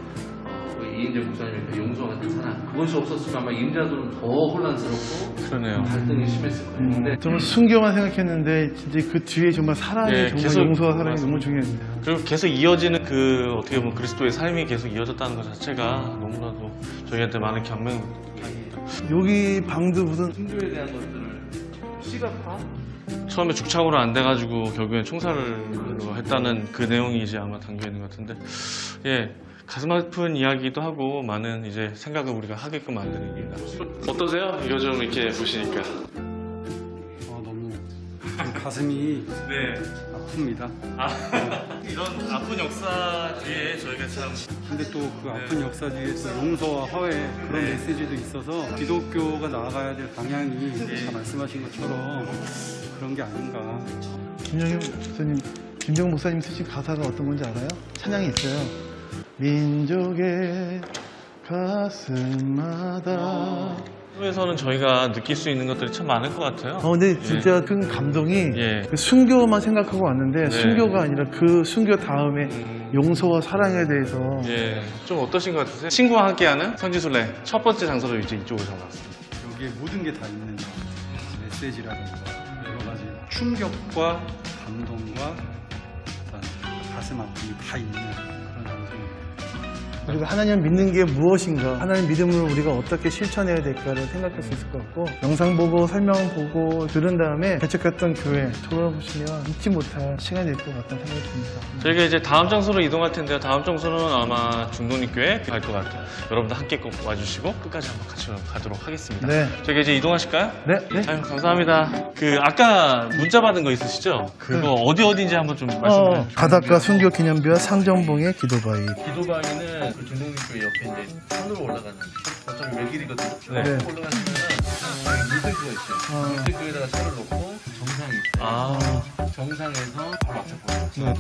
이인재 목사님의 그 용서 같은 사랑, 그것이 없었으면 아마 임자들은 더 혼란스럽고 그러네요. 갈등이 심했을 거예요. 근데 정말 순교만 생각했는데 진짜 그 뒤에 정말 사랑이 예, 정말 계속- 용서와 사랑이 맞습니다. 너무 중요해요. 그리고 계속 이어지는 그 어떻게 보면 그리스도의 삶이 계속 이어졌다는 것 자체가 너무나도 저희한테 많은 감명입니다. 여기 방도 무슨 순교에 대한 것들을 시각화? 처음에 죽창으로 안 돼가지고 결국엔 총살을 했다는 그 내용이 이제 아마 담겨 있는 것 같은데, 예, 가슴 아픈 이야기도 하고 많은 이제 생각을 우리가 하게끔 만드는 일이다. 어떠세요? 이거 좀 이렇게 보시니까. 너무 가슴이 네. 아픕니다. 이런 아픈 역사 뒤에 저희가 참 근데 또 그 아픈 역사 뒤에 또 용서와 화해 그런 메시지도 있어서 기독교가 나아가야 될 방향이 아까 말씀하신 것처럼 그런 게 아닌가. 김영희 목사님, 김정 목사님 쓰신 가사가 어떤 건지 알아요? 찬양이 있어요. 민족의 가슴마다. 에서는 저희가 느낄 수 있는 것들이 참 많을 것 같아요. 근데 진짜 큰 감동이 예. 그 순교만 생각하고 왔는데 네. 순교가 아니라 그 순교 다음에 용서와 사랑에 대해서 예, 좀 어떠신 것 같으세요? 친구와 함께하는 성지순례 첫 번째 장소로 이제 이쪽으로 잡았습니다. 여기에 모든 게 다 있는 메시지라든가 여러 가지 충격과 감동과 어떤 가슴 아픔이 다 있는 그런 장소입니다. 그리고 하나님을 믿는 게 무엇인가, 하나님 믿음을 우리가 어떻게 실천해야 될까를 생각할 수 있을 것 같고, 영상 보고 설명 보고 들은 다음에 개척했던 교회 돌아보시면 잊지 못할 시간이 될 것 같다는 생각이 듭니다. 저희가 이제 다음 장소로 이동할 텐데요. 다음 장소는 아마 중동리교회 갈 것 같아요. 여러분들 함께 꼭 와주시고 끝까지 한번 같이 가도록 하겠습니다. 네. 저희가 이제 이동하실까요? 네, 네. 아유, 감사합니다. 그 아까 문자 받은 거 있으시죠? 그거 어디인지 한번 좀 말씀해 주세요. 바닷가 순교 기념비와 상정봉의 기도바위. 기도바위는 그 중동교회 옆에 이제 산으로 올라가는 어차피 외길이거든요. 네. 올라가시면은 물탱크가 있어요. 물탱크에다가 차를 놓고 정상이 있어요. 정상에서 바로 앞에 보여요.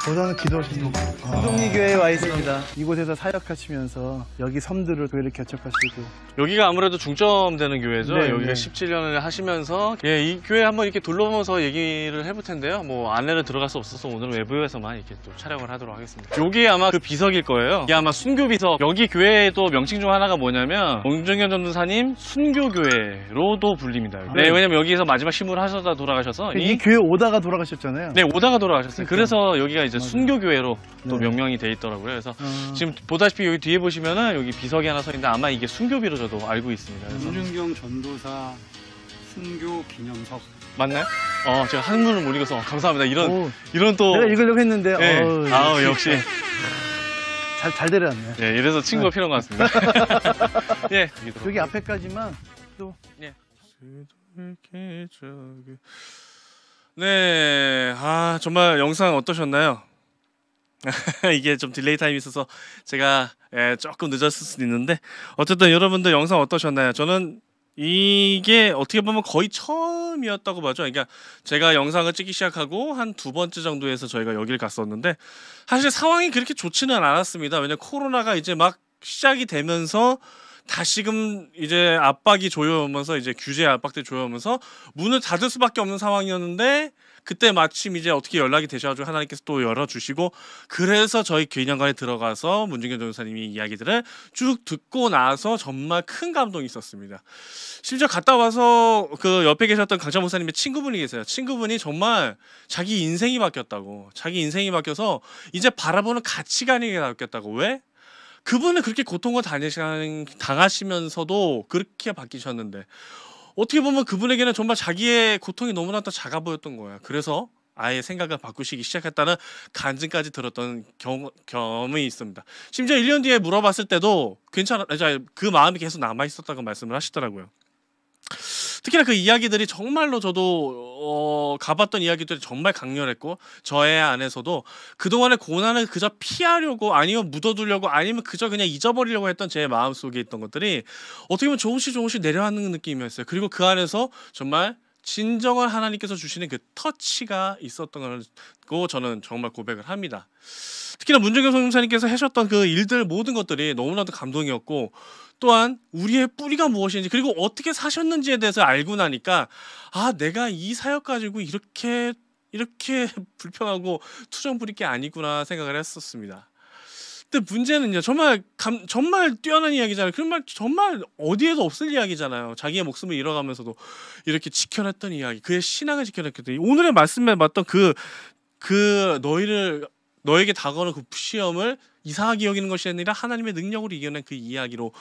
거기서는 기도하시는 순동리교회에 와 있습니다. 이곳에서 사역하시면서 여기 섬들을 교회를 개척하시고. 여기가 아무래도 중점되는 교회죠. 네, 여기가 네. 17년을 하시면서 이 교회 한번 이렇게 둘러보면서 얘기를 해볼 텐데요. 뭐 안내를 들어갈 수 없어서 오늘은 외부에서만 이렇게 또 촬영을 하도록 하겠습니다. 여기 아마 그 비석일 거예요. 이게 아마 순교 비석. 여기 교회도 명칭 중 하나가 뭐냐면 홍준경 전도사님 순교교회로도 불립니다. 네, 왜냐면 여기에서 마지막 심부를 하셔다 돌아가셔서 이 교회 오다가 돌아가셨잖아요. 네, 오다가 돌아가셨어요. 그래서 여기가 이제 순교교회로 또 네. 명명이 돼 있더라고요. 그래서 지금 보다시피 여기 뒤에 보시면은 여기 비석이 하나 서 있는데 아마 이게 순교비로 저도 알고 있습니다. 그래서 문준경 전도사 순교 기념석. 맞나요? 제가 한문을 못 읽어서 감사합니다. 오, 이런 또 내가 읽으려고 했는데 네. 역시 잘 데려왔네. 예, 이래서 친구가 필요한 것 같습니다. 예, 여기 앞에까지만 또 네, 정말 영상 어떠셨나요? 이게 좀 딜레이 타임이 있어서 제가 조금 늦었을 수도 있는데 어쨌든 여러분들 영상 어떠셨나요? 저는 이게 어떻게 보면 거의 처음이었다고 봐죠. 그러니까 제가 영상을 찍기 시작하고 한 두 번째 정도에서 저희가 여기를 갔었는데 사실 상황이 그렇게 좋지는 않았습니다. 왜냐면 코로나가 이제 막 시작이 되면서 다시금 이제 압박이 조여오면서 이제 규제 압박들이 조여오면서 문을 닫을 수밖에 없는 상황이었는데 그때 마침 이제 어떻게 연락이 되셔가지고 하나님께서 또 열어주시고 그래서 저희 기념관에 들어가서 문준경 전도사님이 이야기들을 쭉 듣고 나서 정말 큰 감동이 있었습니다. 심지어 갔다 와서 그 옆에 계셨던 강찬 목사님의 친구분이 계세요. 친구분이 정말 자기 인생이 바뀌었다고, 자기 인생이 바뀌어서 이제 바라보는 가치관이 바뀌었다고. 왜? 그분은 그렇게 고통을 당하시면서도 그렇게 바뀌셨는데 어떻게 보면 그분에게는 정말 자기의 고통이 너무나도 작아 보였던 거야. 그래서 아예 생각을 바꾸시기 시작했다는 간증까지 들었던 경험이 있습니다. 심지어 1년 뒤에 물어봤을 때도 그 마음이 계속 남아 있었다고 말씀을 하시더라고요. 특히나 그 이야기들이 정말로 저도 가봤던 이야기들이 정말 강렬했고 저의 안에서도 그동안의 고난을 그저 피하려고 아니면 묻어두려고 아니면 그저 그냥 잊어버리려고 했던 제 마음속에 있던 것들이 어떻게 보면 조금씩 내려앉는 느낌이었어요. 그리고 그 안에서 정말 진정한 하나님께서 주시는 그 터치가 있었던 거 저는 정말 고백을 합니다. 특히나 문정경 선교사님께서 하셨던 그 일들 모든 것들이 너무나도 감동이었고 또한 우리의 뿌리가 무엇인지 그리고 어떻게 사셨는지에 대해서 알고 나니까 아 내가 이 사역 가지고 이렇게 불평하고 투정 부릴 게 아니구나 생각을 했었습니다. 근데 문제는요 정말 뛰어난 이야기잖아요. 그런 말 정말 어디에도 없을 이야기잖아요. 자기의 목숨을 잃어가면서도 이렇게 지켜냈던 이야기, 그의 신앙을 지켜냈던 오늘의 말씀에 맞던 그 너에게 다가오는 그 시험을 이상하게 여기는 것이 아니라 하나님의 능력으로 이겨낸 그 이야기로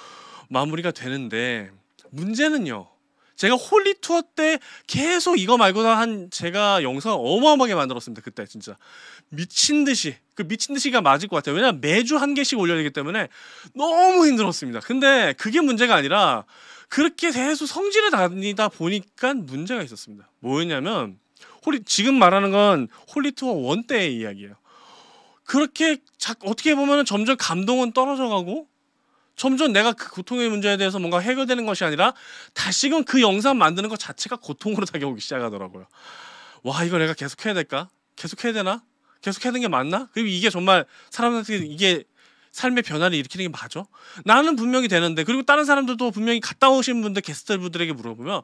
마무리가 되는데 문제는요. 제가 홀리 투어 때 계속 이거 말고도 제가 영상을 어마어마하게 만들었습니다. 그때 진짜 미친 듯이가 맞을 것 같아요. 왜냐면 매주 한 개씩 올려야 되기 때문에 너무 힘들었습니다. 근데 그게 문제가 아니라 그렇게 계속 성질을 다니다 보니까 문제가 있었습니다. 뭐였냐면 지금 말하는 건 홀리 투어 1 때의 이야기예요. 그렇게 어떻게 보면 점점 감동은 떨어져가고 점점 내가 그 고통의 문제에 대해서 뭔가 해결되는 것이 아니라 다시금 그 영상 만드는 것 자체가 고통으로 다가오기 시작하더라고요. 와 이거 내가 계속 해야 될까? 계속 해야 되나? 계속 하는 게 맞나? 그리고 이게 정말 사람한테 이게 삶의 변화를 일으키는 게 맞아? 나는 분명히 되는데 그리고 다른 사람들도 분명히 갔다 오신 분들 게스트분들에게 물어보면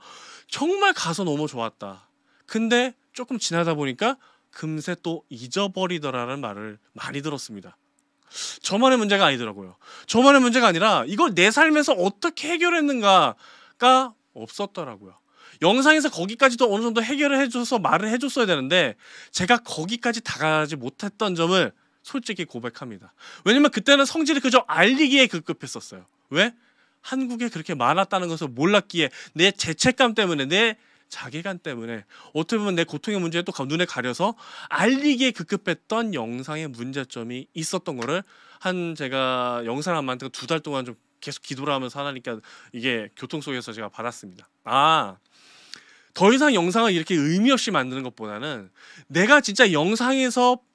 정말 가서 너무 좋았다. 근데 조금 지나다 보니까 금세 또 잊어버리더라는 말을 많이 들었습니다. 저만의 문제가 아니더라고요. 저만의 문제가 아니라 이걸 내 삶에서 어떻게 해결했는가가 없었더라고요. 영상에서 거기까지도 어느 정도 해결을 해줘서 말을 해줬어야 되는데 제가 거기까지 다가가지 못했던 점을 솔직히 고백합니다. 왜냐면 그때는 성질이 그저 알리기에 급급했었어요. 왜? 한국에 그렇게 많았다는 것을 몰랐기에 내 죄책감 때문에 내 자괴감 때문에 어떻게 보면 내 고통의 문제에 또 눈에 가려서 알리기에 급급했던 영상의 문제점이 있었던 거를 제가 영상 안 만들고 2달 동안 좀 계속 기도를 하면서 하나님께 이게 교통 속에서 제가 받았습니다. 더 이상 영상을 이렇게 의미 없이 만드는 것보다는 내가 진짜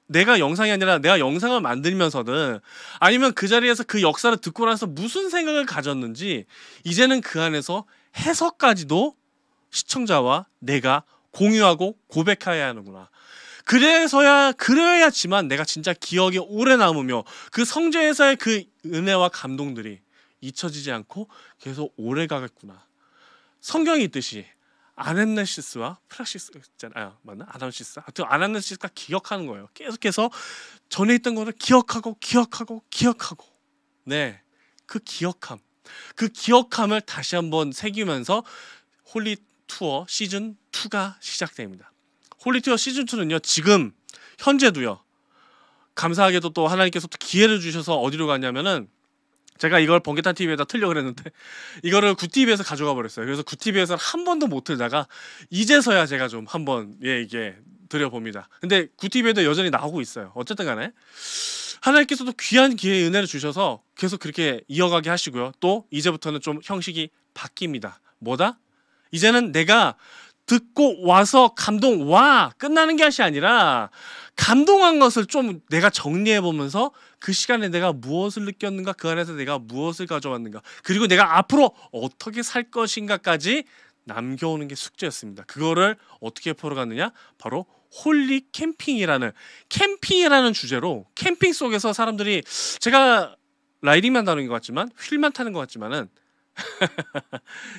내가 영상이 아니라 내가 영상을 만들면서든 아니면 그 자리에서 그 역사를 듣고 나서 무슨 생각을 가졌는지 이제는 그 안에서 해석까지도 시청자와 내가 공유하고 고백해야 하는구나. 그래야지만 내가 진짜 기억에 오래 남으며 그 성전에서의 그 은혜와 감동들이 잊혀지지 않고 계속 오래 가겠구나. 성경이 있듯이 아나니아스와 프락시스 있잖아요. 맞나? 아나니아스. 하여튼 아나니아스가 기억하는 거예요. 계속해서 전에 있던 거를 기억하고. 네, 그 기억함을 다시 한번 새기면서 홀리 투어 시즌 2가 시작됩니다. 홀리 투어 시즌 2는요. 지금 현재도요. 감사하게도 또 하나님께서 또 기회를 주셔서 어디로 갔냐면은 제가 이걸 번개탄 TV에다 틀려고 그랬는데 이거를 굿TV에서 가져가 버렸어요. 그래서 굿TV에서는 한 번도 못 틀다가 이제서야 제가 좀 한번 이게 드려봅니다. 근데 굿TV에도 여전히 나오고 있어요. 어쨌든 간에 하나님께서도 귀한 기회의 은혜를 주셔서 계속 그렇게 이어가게 하시고요. 또 이제부터는 좀 형식이 바뀝니다. 뭐다? 이제는 내가 듣고 와서 끝나는 것이 아니라 감동한 것을 좀 내가 정리해보면서 그 시간에 내가 무엇을 느꼈는가, 그 안에서 내가 무엇을 가져왔는가, 그리고 내가 앞으로 어떻게 살 것인가까지 남겨오는 게 숙제였습니다. 그거를 어떻게 풀어갔느냐? 바로 홀리 캠핑이라는 주제로 캠핑 속에서 사람들이 제가 라이딩만 다루는 것 같지만 휠만 타는 것 같지만은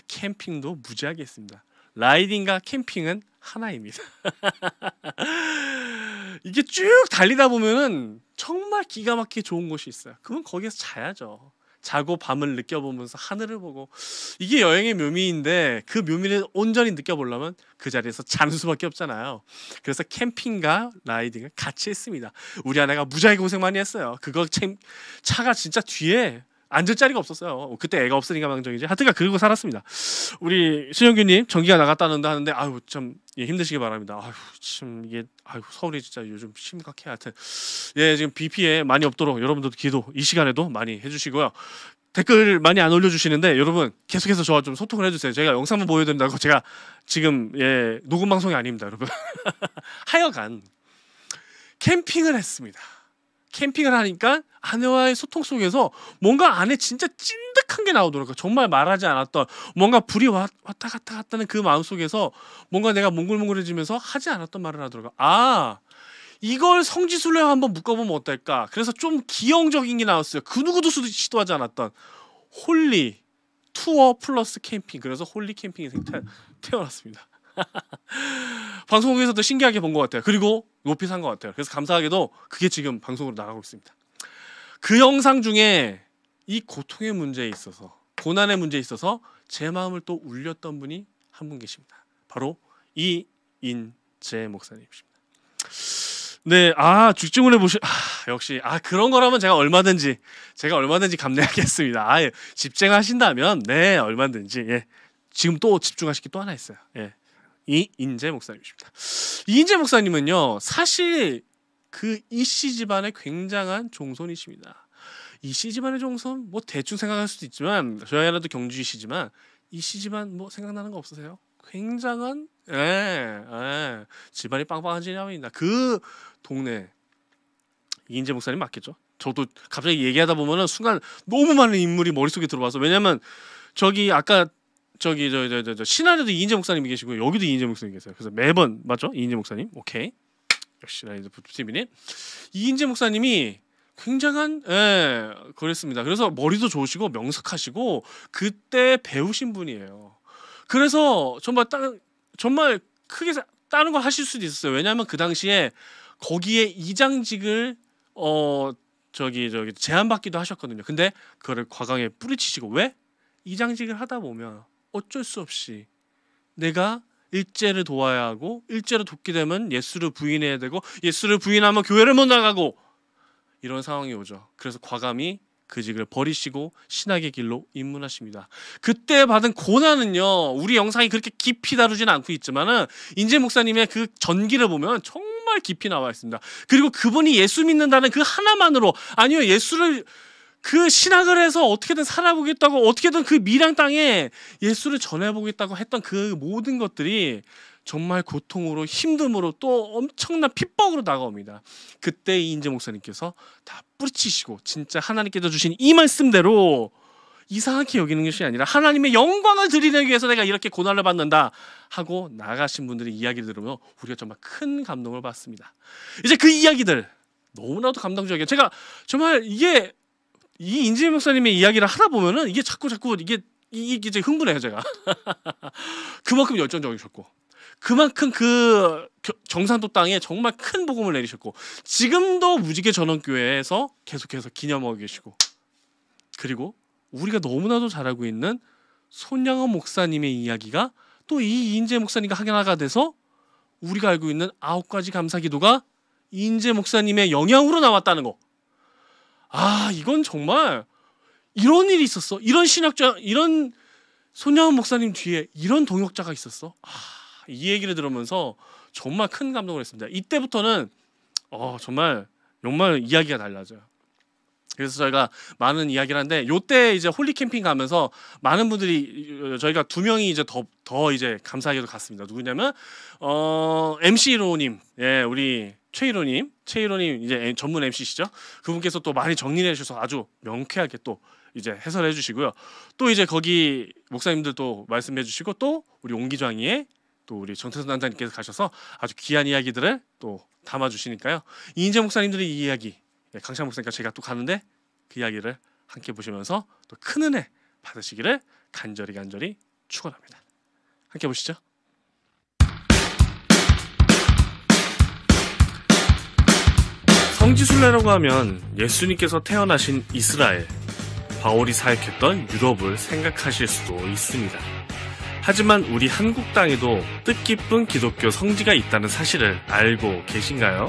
캠핑도 무지하게 했습니다. 라이딩과 캠핑은 하나입니다. 이게 쭉 달리다 보면은 정말 기가 막히게 좋은 곳이 있어요. 그건 거기에서 자야죠. 자고 밤을 느껴보면서 하늘을 보고 이게 여행의 묘미인데 그 묘미를 온전히 느껴보려면 그 자리에서 자는 수밖에 없잖아요. 그래서 캠핑과 라이딩을 같이 했습니다. 우리 아내가 무지하게 고생 많이 했어요. 차가 진짜 뒤에 앉을 자리가 없었어요. 그때 애가 없으니까 망정이지. 하여튼가 그러고 살았습니다. 우리 신영규님 전기가 나갔다는데 하는데 아유 참 힘드시기 바랍니다. 아유 참 이게 서울이 진짜 요즘 심각해. 하여튼 지금 비 피해 많이 없도록 여러분들도 기도 이 시간에도 많이 해주시고요. 댓글 많이 안 올려주시는데 여러분 계속해서 저와 좀 소통을 해주세요. 제가 영상만 보여드린다고 제가 지금 녹음 방송이 아닙니다, 여러분. 하여간 캠핑을 했습니다. 캠핑을 하니까 아내와의 소통 속에서 뭔가 안에 진짜 찐득한 게 나오더라고요. 정말 말하지 않았던 뭔가 불이 왔다 갔다 갔다는 그 마음 속에서 뭔가 내가 몽글몽글해지면서 하지 않았던 말을 하더라고요. 아, 이걸 성지순례 한번 묶어보면 어떨까. 그래서 좀 기형적인 게 나왔어요. 그 누구도 시도하지 않았던 홀리 투어 플러스 캠핑. 그래서 홀리 캠핑이 태어났습니다. 방송국에서도 신기하게 본 것 같아요. 그리고 높이 산 것 같아요. 그래서 감사하게도 그게 지금 방송으로 나가고 있습니다. 그 영상 중에 이 고통의 문제에 있어서, 고난의 문제에 있어서 제 마음을 또 울렸던 분이 한 분 계십니다. 바로 이인재 목사님이십니다. 네, 죽증을 해보시, 역시, 그런 거라면 제가 얼마든지 감내하겠습니다. 집중하신다면, 네, 얼마든지, 예. 지금 또 집중하실 게 또 하나 있어요. 예. 이인재 목사님이십니다. 이인재 목사님은요, 사실 그 이씨 집안의 굉장한 종손이십니다. 이씨 집안의 종손, 뭐 대충 생각할 수도 있지만, 저희 아내도 경주이시지만, 이씨 집안 뭐 생각나는 거 없으세요? 굉장한, 집안이 빵빵한 집안입니다. 그 동네 이인재 목사님 맞겠죠? 저도 갑자기 얘기하다 보면은 순간 너무 많은 인물이 머릿속에 들어와서, 왜냐면 저기 아까 저 신안에도 이인재 목사님이 계시고요, 여기도 이인재 목사님 계세요. 그래서 매번 맞죠? 이인재 목사님, 오케이. 역시 라이즈 부티비님. 이인재 목사님이 굉장한 그랬습니다. 그래서 머리도 좋으시고 명석하시고 그때 배우신 분이에요. 그래서 정말 크게 다른 걸 하실 수도 있었어요. 왜냐하면 그 당시에 거기에 이장직을 제안받기도 하셨거든요. 근데 그거를 과감하게 뿌리치시고, 왜? 이장직을 하다 보면 어쩔 수 없이 내가 일제를 도와야 하고, 일제를 돕게 되면 예수를 부인해야 되고, 예수를 부인하면 교회를 못 나가고, 이런 상황이 오죠. 그래서 과감히 그 직을 버리시고 신학의 길로 입문하십니다. 그때 받은 고난은요, 우리 영상이 그렇게 깊이 다루지는 않고 있지만은 인재 목사님의 그 전기를 보면 정말 깊이 나와 있습니다. 그리고 그분이 예수 믿는다는 그 하나만으로, 아니요, 예수를 그 신학을 해서 어떻게든 살아보겠다고, 어떻게든 그 미랑 땅에 예수를 전해보겠다고 했던 그 모든 것들이 정말 고통으로, 힘듦으로, 또 엄청난 핍박으로 다가옵니다. 그때 이인재 목사님께서 다 뿌리치시고 진짜 하나님께서 주신 이 말씀대로 이상하게 여기는 것이 아니라 하나님의 영광을 드리기 위해서 내가 이렇게 고난을 받는다 하고 나가신 분들의 이야기를 들으면 우리가 정말 큰 감동을 받습니다. 이제 그 이야기들 너무나도 감동적이에요. 제가 정말 이게 이 인재 목사님의 이야기를 하다 보면은 이게 자꾸 이게 이제 흥분해요, 제가. 그만큼 열정적이셨고, 그만큼 그 경상도 땅에 정말 큰 복음을 내리셨고, 지금도 무지개 전원교회에서 계속해서 기념하고 계시고, 그리고 우리가 너무나도 잘 알고 있는 손양원 목사님의 이야기가 또 이 이인재 목사님과 하나가 돼서 우리가 알고 있는 9가지 감사기도가 이인재 목사님의 영향으로 나왔다는 거. 이건 정말 이런 일이 있었어. 이런 신학자, 이런 손양원 목사님 뒤에 이런 동역자가 있었어. 이 얘기를 들으면서 정말 큰 감동을 했습니다. 이때부터는 정말 이야기가 달라져요. 그래서 저희가 많은 이야기를 하는데, 요때 이제 홀리 캠핑 가면서 많은 분들이, 저희가 2명이 이제 더 이제 감사하게도 갔습니다. 누구냐면 MC로님, 예, 우리 최일호님 이제 전문 MC시죠. 그분께서 또 많이 정리해 주셔서 아주 명쾌하게 또 이제 해설해 주시고요. 또 이제 거기 목사님들도 말씀해 주시고, 또 우리 옹기장이의 또 우리 정태선 단장님께서 가셔서 아주 귀한 이야기들을 또 담아 주시니까요. 이인재 목사님들의 이 이야기, 강찬 목사님과 제가 또 가는데 그 이야기를 함께 보시면서 또 큰 은혜 받으시기를 간절히 축원합니다. 함께 보시죠. 성지순례라고 하면 예수님께서 태어나신 이스라엘, 바울이 사역했던 유럽을 생각하실 수도 있습니다. 하지만 우리 한국 땅에도 뜻깊은 기독교 성지가 있다는 사실을 알고 계신가요?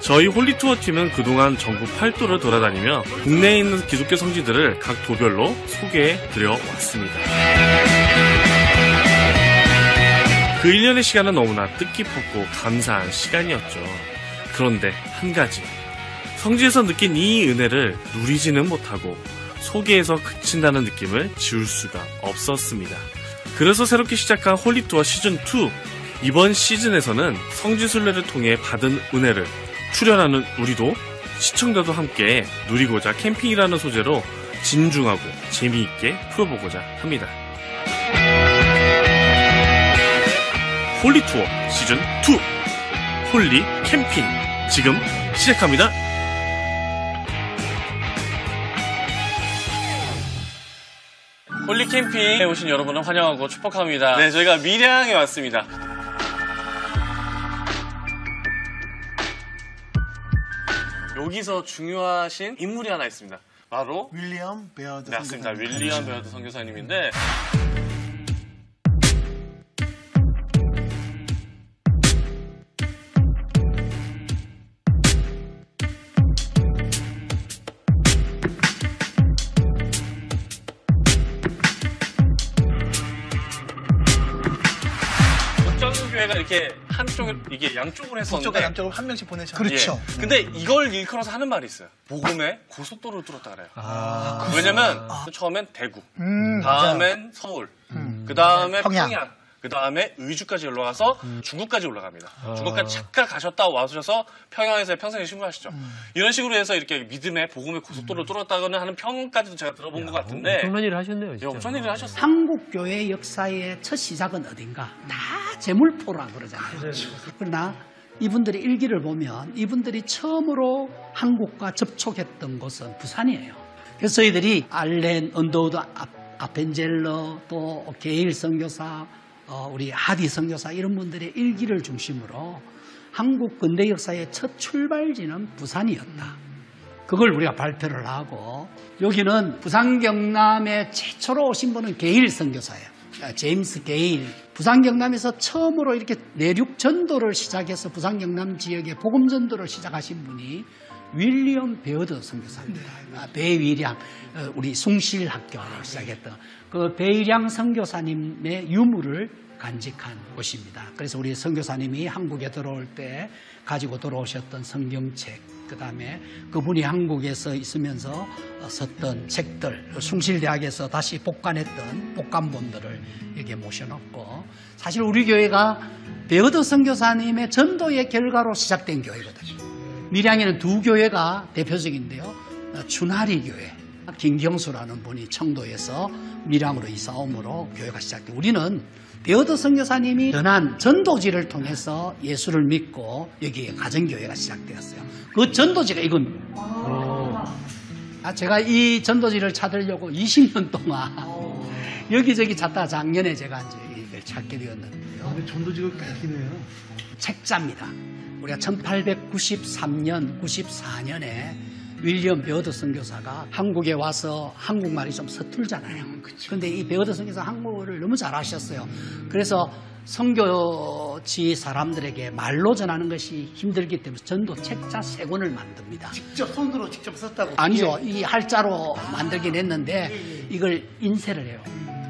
저희 홀리투어팀은 그동안 전국 8도를 돌아다니며 국내에 있는 기독교 성지들을 각 도별로 소개해드려 왔습니다. 그 1년의 시간은 너무나 뜻깊었고 감사한 시간이었죠. 그런데 한 가지, 성지에서 느낀 이 은혜를 누리지는 못하고 소개에서 그친다는 느낌을 지울 수가 없었습니다. 그래서 새롭게 시작한 홀리투어 시즌2. 이번 시즌에서는 성지순례를 통해 받은 은혜를 출연하는 우리도 시청자도 함께 누리고자 캠핑이라는 소재로 진중하고 재미있게 풀어보고자 합니다. 홀리투어 시즌2 홀리 캠핑 지금 시작합니다. 홀리 캠핑에 오신 여러분을 환영하고 축복합니다. 네, 저희가 밀양에 왔습니다. 여기서 중요하신 인물이 하나 있습니다. 바로 윌리엄 베어드. 네, 맞습니다. 윌리엄 베어드 선교사님인데 교회가 이렇게 한쪽을 이게 양쪽으로 했었는데 양쪽으로 한 명씩 보내셨죠. 그렇죠. 예. 근데 이걸 일컬어서 하는 말이 있어요. 복음에 고속도로를 뚫었다 그래요. 왜냐면 처음엔 대구, 다음엔 서울, 그 다음에 평양, 그 다음에 의주까지 올라가서 중국까지 올라갑니다. 중국까지 잠깐 가셨다 와주셔서 평양에서 평생에 신고하시죠. 이런 식으로 해서 이렇게 믿음의 복음의 고속도로를 뚫었다고는 하는 평까지도 제가 들어본 것 같은데 엄청난 일을 하셨네요. 진짜. 엄청난 일을 하셨어요. 한국 교회 역사의 첫 시작은 어딘가? 다 제물포라 그러잖아요. 그렇죠. 그러나 이분들의 일기를 보면 이분들이 처음으로 한국과 접촉했던 곳은 부산이에요. 그래서 저희들이 알렌, 언더우드, 아펜젤러, 또 게일 선교사, 우리 하디 선교사 이런 분들의 일기를 중심으로 한국 근대 역사의 첫 출발지는 부산이었다. 그걸 우리가 발표를 하고 여기는 부산 경남에 최초로 오신 분은 게일 선교사예요. 제임스 게일. 부산 경남에서 처음으로 이렇게 내륙 전도를 시작해서 부산 경남 지역의 복음 전도를 시작하신 분이 윌리엄 베어드 선교사입니다. 배위량, 우리 숭실학교를 시작했던 그 배위량 선교사님의 유물을 간직한 곳입니다. 그래서 우리 선교사님이 한국에 들어올 때 가지고 들어오셨던 성경책, 그 다음에 그분이 한국에서 있으면서 썼던 책들, 숭실대학에서 다시 복간했던 복간본들을 여기에 모셔놓고, 사실 우리 교회가 베어드 선교사님의 전도의 결과로 시작된 교회거든요. 밀양에는 두 교회가 대표적인데요. 춘하리 교회, 김경수라는 분이 청도에서 밀양으로 이사 오므로 교회가 시작돼요. 우리는 베어드 선교사님이 전한 전도지를 통해서 예수를 믿고 여기에 가정교회가 시작되었어요. 그 전도지가 이건. 제가 이 전도지를 찾으려고 20년 동안 여기저기 찾다가 작년에 제가 이제 이걸 찾게 되었는데요. 근데 전도지가 꽤 기네요. 책자입니다. 우리가 1893년, 94년에 윌리엄 베어드 선교사가 한국에 와서 한국말이 좀 서툴잖아요. 그런데 이 베어드 선교사 한국어를 너무 잘하셨어요. 그래서 선교지 사람들에게 말로 전하는 것이 힘들기 때문에 전도 책자 3권을 만듭니다. 직접 손으로 직접 썼다고? 아니죠. 이 할자로 만들긴 했는데 이걸 인쇄를 해요.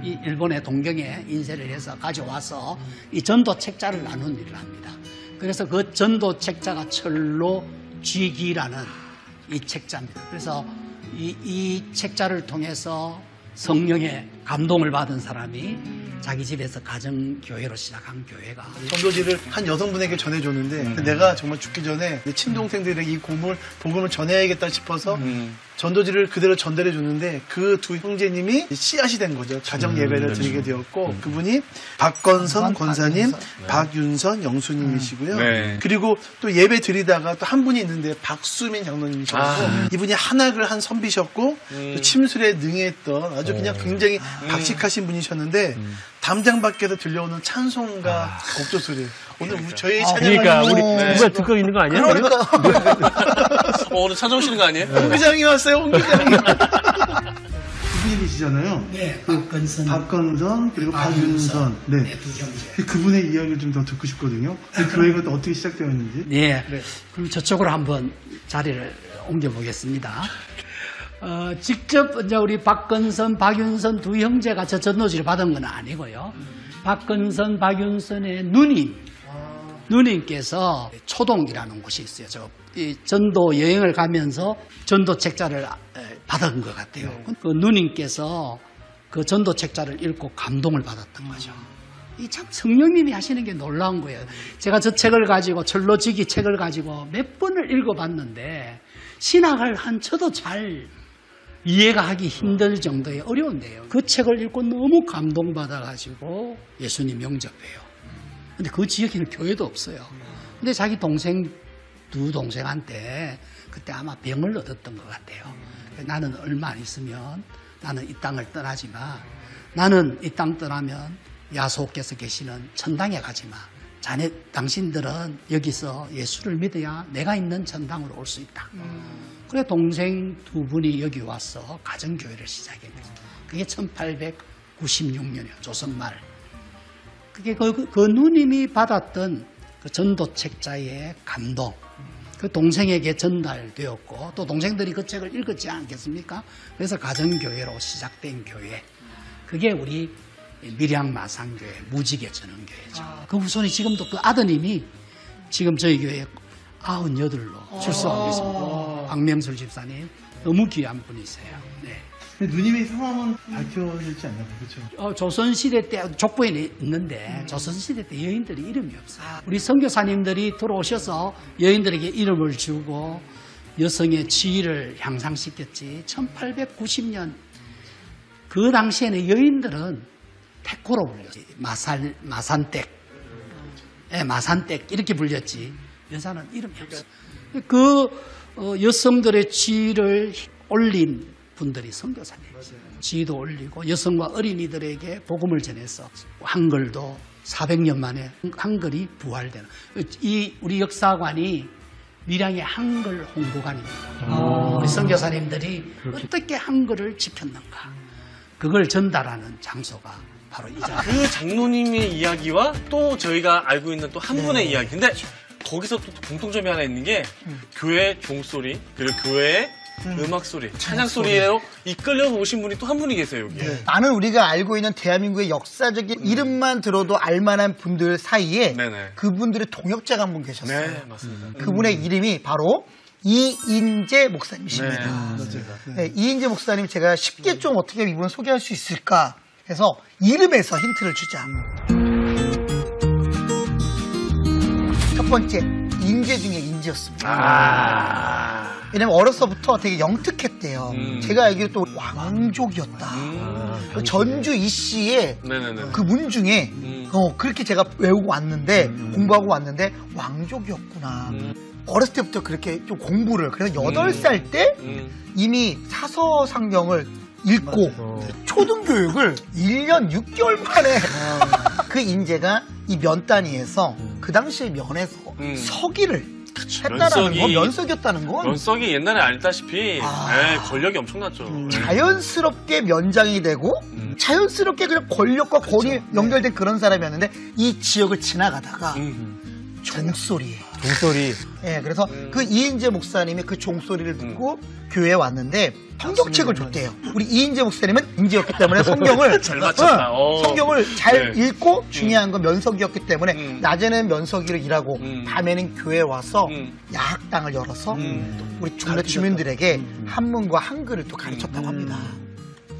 이 일본의 동경에 인쇄를 해서 가져와서 이 전도 책자를 나눈 일을 합니다. 그래서 그 전도 책자가 철로 쥐기라는 이 책자입니다. 그래서 이 책자를 통해서 성령의 감동을 받은 사람이 자기 집에서 가정교회로 시작한 교회가 전도지를 한 여성분에게 전해줬는데 내가 정말 죽기 전에 내 친동생들에게 이 복음을 전해야겠다 싶어서 전도지를 그대로 전달해 줬는데 그 두 형제님이 씨앗이 된 거죠. 가정 예배를 드리게 되었고 그분이 박건선 권사님, 박윤선 영수님이시고요. 네. 그리고 또 예배 드리다가 또 한 분이 있는데 박수민 장로님이셨고 이분이 한학을 한 선비셨고 또 침술에 능했던 아주 그냥 굉장히 박식하신 분이셨는데 담장 밖에서 들려오는 찬송과 곡조 소리. 오늘 저희 찬양을 그러니까 우리 누가 듣고 있는 거 아니야? 그러니까 오늘 찾아오시는 거 아니에요? 홍 기장이 왔어요. 홍 기장이. 두 분이시잖아요. 네, 박건선 그리고 박윤선. 네. 두 형제. 그분의 이야기를 좀 더 듣고 싶거든요. 그 교회가 또 어떻게 시작되었는지. 네. 그럼 저쪽으로 한번 자리를 옮겨보겠습니다. 직접 이제 우리 박건선, 박윤선 두 형제가 저 전도지를 받은 건 아니고요. 박건선, 박윤선의 누님, 누님께서 초동이라는 곳이 있어요. 이 전도 여행을 가면서 전도 책자를 받은 것 같아요. 그 누님께서 그 전도 책자를 읽고 감동을 받았던 거죠. 이 참 성령님이 하시는 게 놀라운 거예요. 제가 저 책을 가지고 철로지기 책을 가지고 몇 번을 읽어봤는데 신학을 한 저도 잘 이해가 하기 힘들 정도의 어려운데요. 그 책을 읽고 너무 감동받아가지고 예수님 영접해요. 근데 그 지역에는 교회도 없어요. 근데 자기 두 동생한테 그때 아마 병을 얻었던 것 같아요. 나는 얼마 안 있으면 나는 이 땅을 떠나지 마. 나는 이 땅 떠나면 야소께서 계시는 천당에 가지 마. 당신들은 여기서 예수를 믿어야 내가 있는 천당으로 올 수 있다. 그래 동생 두 분이 여기 와서 가정교회를 시작했어요. 그게 1896년이에요. 조선말. 그게 그 누님이 받았던 그 전도 책자의 감동, 그 동생에게 전달되었고 또 동생들이 그 책을 읽었지 않겠습니까? 그래서 가정교회로 시작된 교회. 그게 우리 밀양마산교회 무지개 전원교회죠. 그 후손이 지금도 그 아드님이 지금 저희 교회에 98로 출소하고 있습니다. 박명술 집사님 너무 귀한 분이세요. 네. 누님의 성함은 밝혀지지 않나요? 그렇죠? 조선시대 때 족보에 있는데 조선시대 때 여인들이 이름이 없어요. 우리 선교사님들이 들어오셔서 여인들에게 이름을 주고 여성의 지위를 향상시켰지. 1890년 그 당시에는 여인들은 태코로 불렸지. 마산댁. 네, 마산댁 이렇게 불렸지. 여자는 이름이 없어요. 그 여성들의 지위를 올린 분들이 선교사님. 지위도 올리고 여성과 어린이들에게 복음을 전해서 한글도 400년 만에 한글이 부활되는. 우리 역사관이 밀양의 한글 홍보관입니다. 우리 선교사님들이 어떻게 한글을 지켰는가. 그걸 전달하는 장소가 바로 이 자리. 그 장로님의 이야기와 또 저희가 알고 있는 또 한 분의 이야기. 근데 거기서 또 공통점이 하나 있는 게 교회 종소리 그리고 교회의 음악 소리, 찬양 소리로 이끌려 오신 분이 또 한 분이 계세요, 여기. 나는 우리가 알고 있는 대한민국의 역사적인 이름만 들어도 알만한 분들 사이에 그분들의 동역자가 한 분 계셨어요. 네, 맞습니다. 그분의 이름이 바로 이인재 목사님이십니다. 네, 이인재 목사님 제가 쉽게 좀 어떻게 이분 소개할 수 있을까 해서 이름에서 힌트를 주자. 첫 번째, 인재 중에 인재였습니다. 왜냐면 어려서부터 되게 영특했대요. 제가 알기로 또 왕족이었다. 전주 이씨의 그 문 중에 그렇게 제가 외우고 왔는데 공부하고 왔는데 왕족이었구나. 어렸을 때부터 그렇게 좀 공부를 그래서 8살 때 이미 사서상경을 읽고 초등교육을 1년 6개월 만에 그 인재가 이 면단위에서 그 당시에 면에서 서기를 했다라는 거, 면석이었다는 건 면석이 옛날에 알다시피 권력이 엄청났죠. 자연스럽게 면장이 되고 자연스럽게 그냥 권력과 권위 연결된 그런 사람이었는데 이 지역을 지나가다가 종소리. 예, 그래서 그 이인재 목사님이 그 종소리를 듣고 교회에 왔는데 성경책을 줬대요. 우리 이인재 목사님은 인재였기 때문에 성경을 잘 맞췄다. 성경을 잘 읽고 중요한 건 면석이었기 때문에 낮에는 면석이로 일하고 밤에는 교회에 와서 야학당을 열어서 우리 중래 주민들에게 한문과 한글을 또 가르쳤다고 합니다.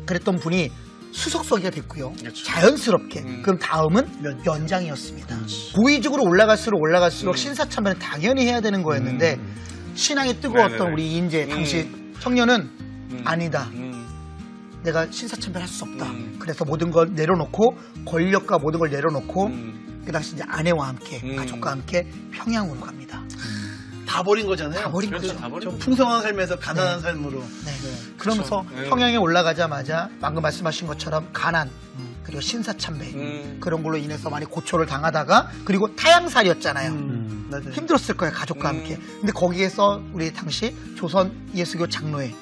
그랬던 분이 수석서기가 됐고요. 자연스럽게. 그럼 다음은 면장이었습니다. 고위직으로 올라갈수록 신사참배는 당연히 해야 되는 거였는데 신앙이 뜨거웠던 우리 이인재 당시 청년은 아니다. 내가 신사참배를 할 수 없다. 그래서 모든 걸 내려놓고 권력과 모든 걸 내려놓고 그 당시 이제 아내와 함께 가족과 함께 평양으로 갑니다. 다 버린 거잖아요. 다 버린 거죠. 좀 풍성한 삶에서 가난한 삶으로. 그러면서 평양에 올라가자마자 방금 말씀하신 것처럼 가난 그리고 신사참배 그런 걸로 인해서 많이 고초를 당하다가 그리고 타향살이었잖아요. 힘들었을 거예요. 가족과 함께. 근데 거기에서 우리 당시 조선 예수교 장로회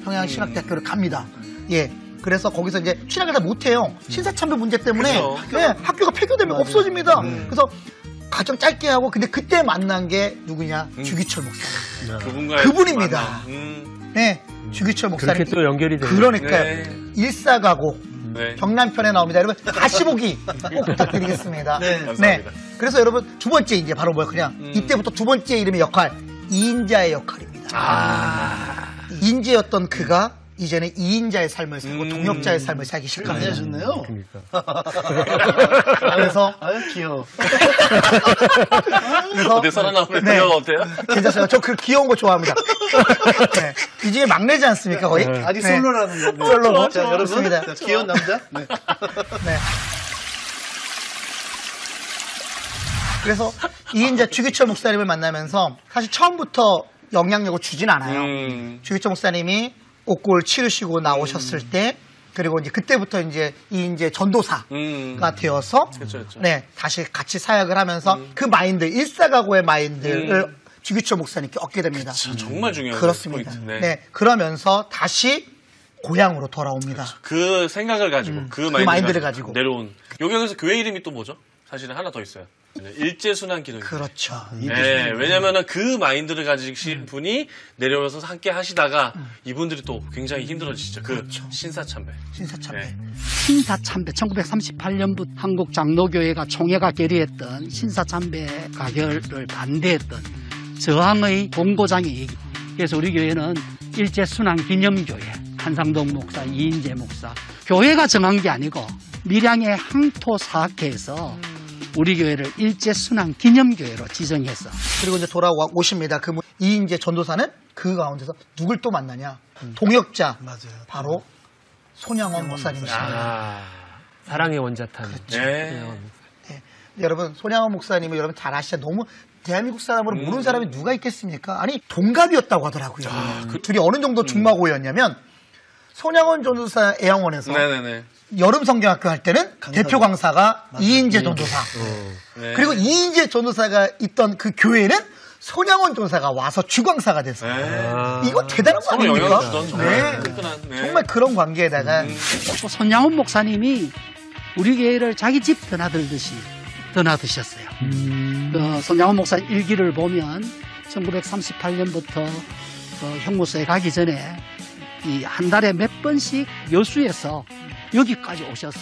평양신학대학교를 갑니다. 예. 그래서 거기서 이제 취락을 다 못해요. 신사참배 문제 때문에 학교가 폐교되면 없어집니다. 그래서 가장 짧게 하고 근데 그때 만난 게 누구냐? 주기철 목사님. 그분입니다. 네, 주기철 목사님. 그렇게 또 연결이 되네. 그러니까요. 일사가고 네. 경남편에 나옵니다. 여러분 다시 보기 꼭 부탁드리겠습니다. 네, 감사합니다. 그래서 여러분 두 번째 이제 바로 뭐야 그냥 이때부터 두 번째 이름의 역할 이인자의 역할입니다. 인재였던 그가 이제는 2인자의 삶을 살고 동역자의 삶을 살기 시작합니다. 좋네요. 그래서 귀여워. 그래서 어때 살아나오는 귀여워 어때요? 괜찮아요. 저 그 귀여운 거 좋아합니다. 네. 이 중에 막내지 않습니까 거의? 아직 솔로라는 건데. 솔로고. 자, 여러분 좋습니다. 자, 귀여운 남자. 네. 네. 그래서 2인자 주기철 목사님을 만나면서 사실 처음부터 영향력을 주진 않아요. 주기철 목사님이 옥고를 치르시고 나오셨을 때 그리고 이제 그때부터 이제 이제 전도사가 되어서 그쵸. 네 다시 같이 사역을 하면서 그 마인드 일사각오의 마인드를 주기철 목사님께 얻게 됩니다. 그쵸, 정말 중요한 그렇습니다. 포인트. 네. 그러면서 다시 고향으로 돌아옵니다. 그 생각을 가지고 그 마인드를 가지고 내려온 여기서 교회 이름이 또 뭐죠? 사실은 하나 더 있어요. 일제순환 기독교. 그렇죠. 네, 왜냐면은 그 마인드를 가지신 분이 내려오셔서 함께 하시다가 이분들이 또 굉장히 힘들어지시죠. 그렇죠. 신사참배. 신사참배. 신사참배 1938년부터 한국 장로교회가 총회가 결의했던 신사참배 가결을 반대했던 저항의 본고장의 얘기. 그래서 우리 교회는 일제순환기념교회 한상동 목사, 이인재 목사 교회가 정한 게 아니고 밀양의 항토사학회에서 우리 교회를 일제순환기념교회로 지정했어. 그리고 이제 돌아오십니다. 그 이인재 전도사는 그 가운데서 누굴 또 만나냐? 동역자. 맞아요. 바로 손양원 목사님이십니다. 사랑의 원자탄. 그렇죠. 네. 여러분 손양원 목사님은 여러분 잘 아시죠? 너무 대한민국 사람으로 모르는 사람이 누가 있겠습니까? 아니 동갑이었다고 하더라고요. 둘이 어느 정도 중마고였냐면 손양원 전도사 애양원에서 여름 성경학교 할 때는 대표 강사가 이인재 전도사. 그리고 이인재 전도사가 있던 그 교회는 손양원 전도사가 와서 주강사가 됐어요. 이거 대단한 거 아닙니까? 정말 그런 관계에다가 손양원 목사님이 우리 교회를 자기 집 드나들듯이 드나드셨어요. 그 손양원 목사 일기를 보면 1938년부터 형무소에 가기 전에 이 한 달에 몇 번씩 여수에서 여기까지 오셔서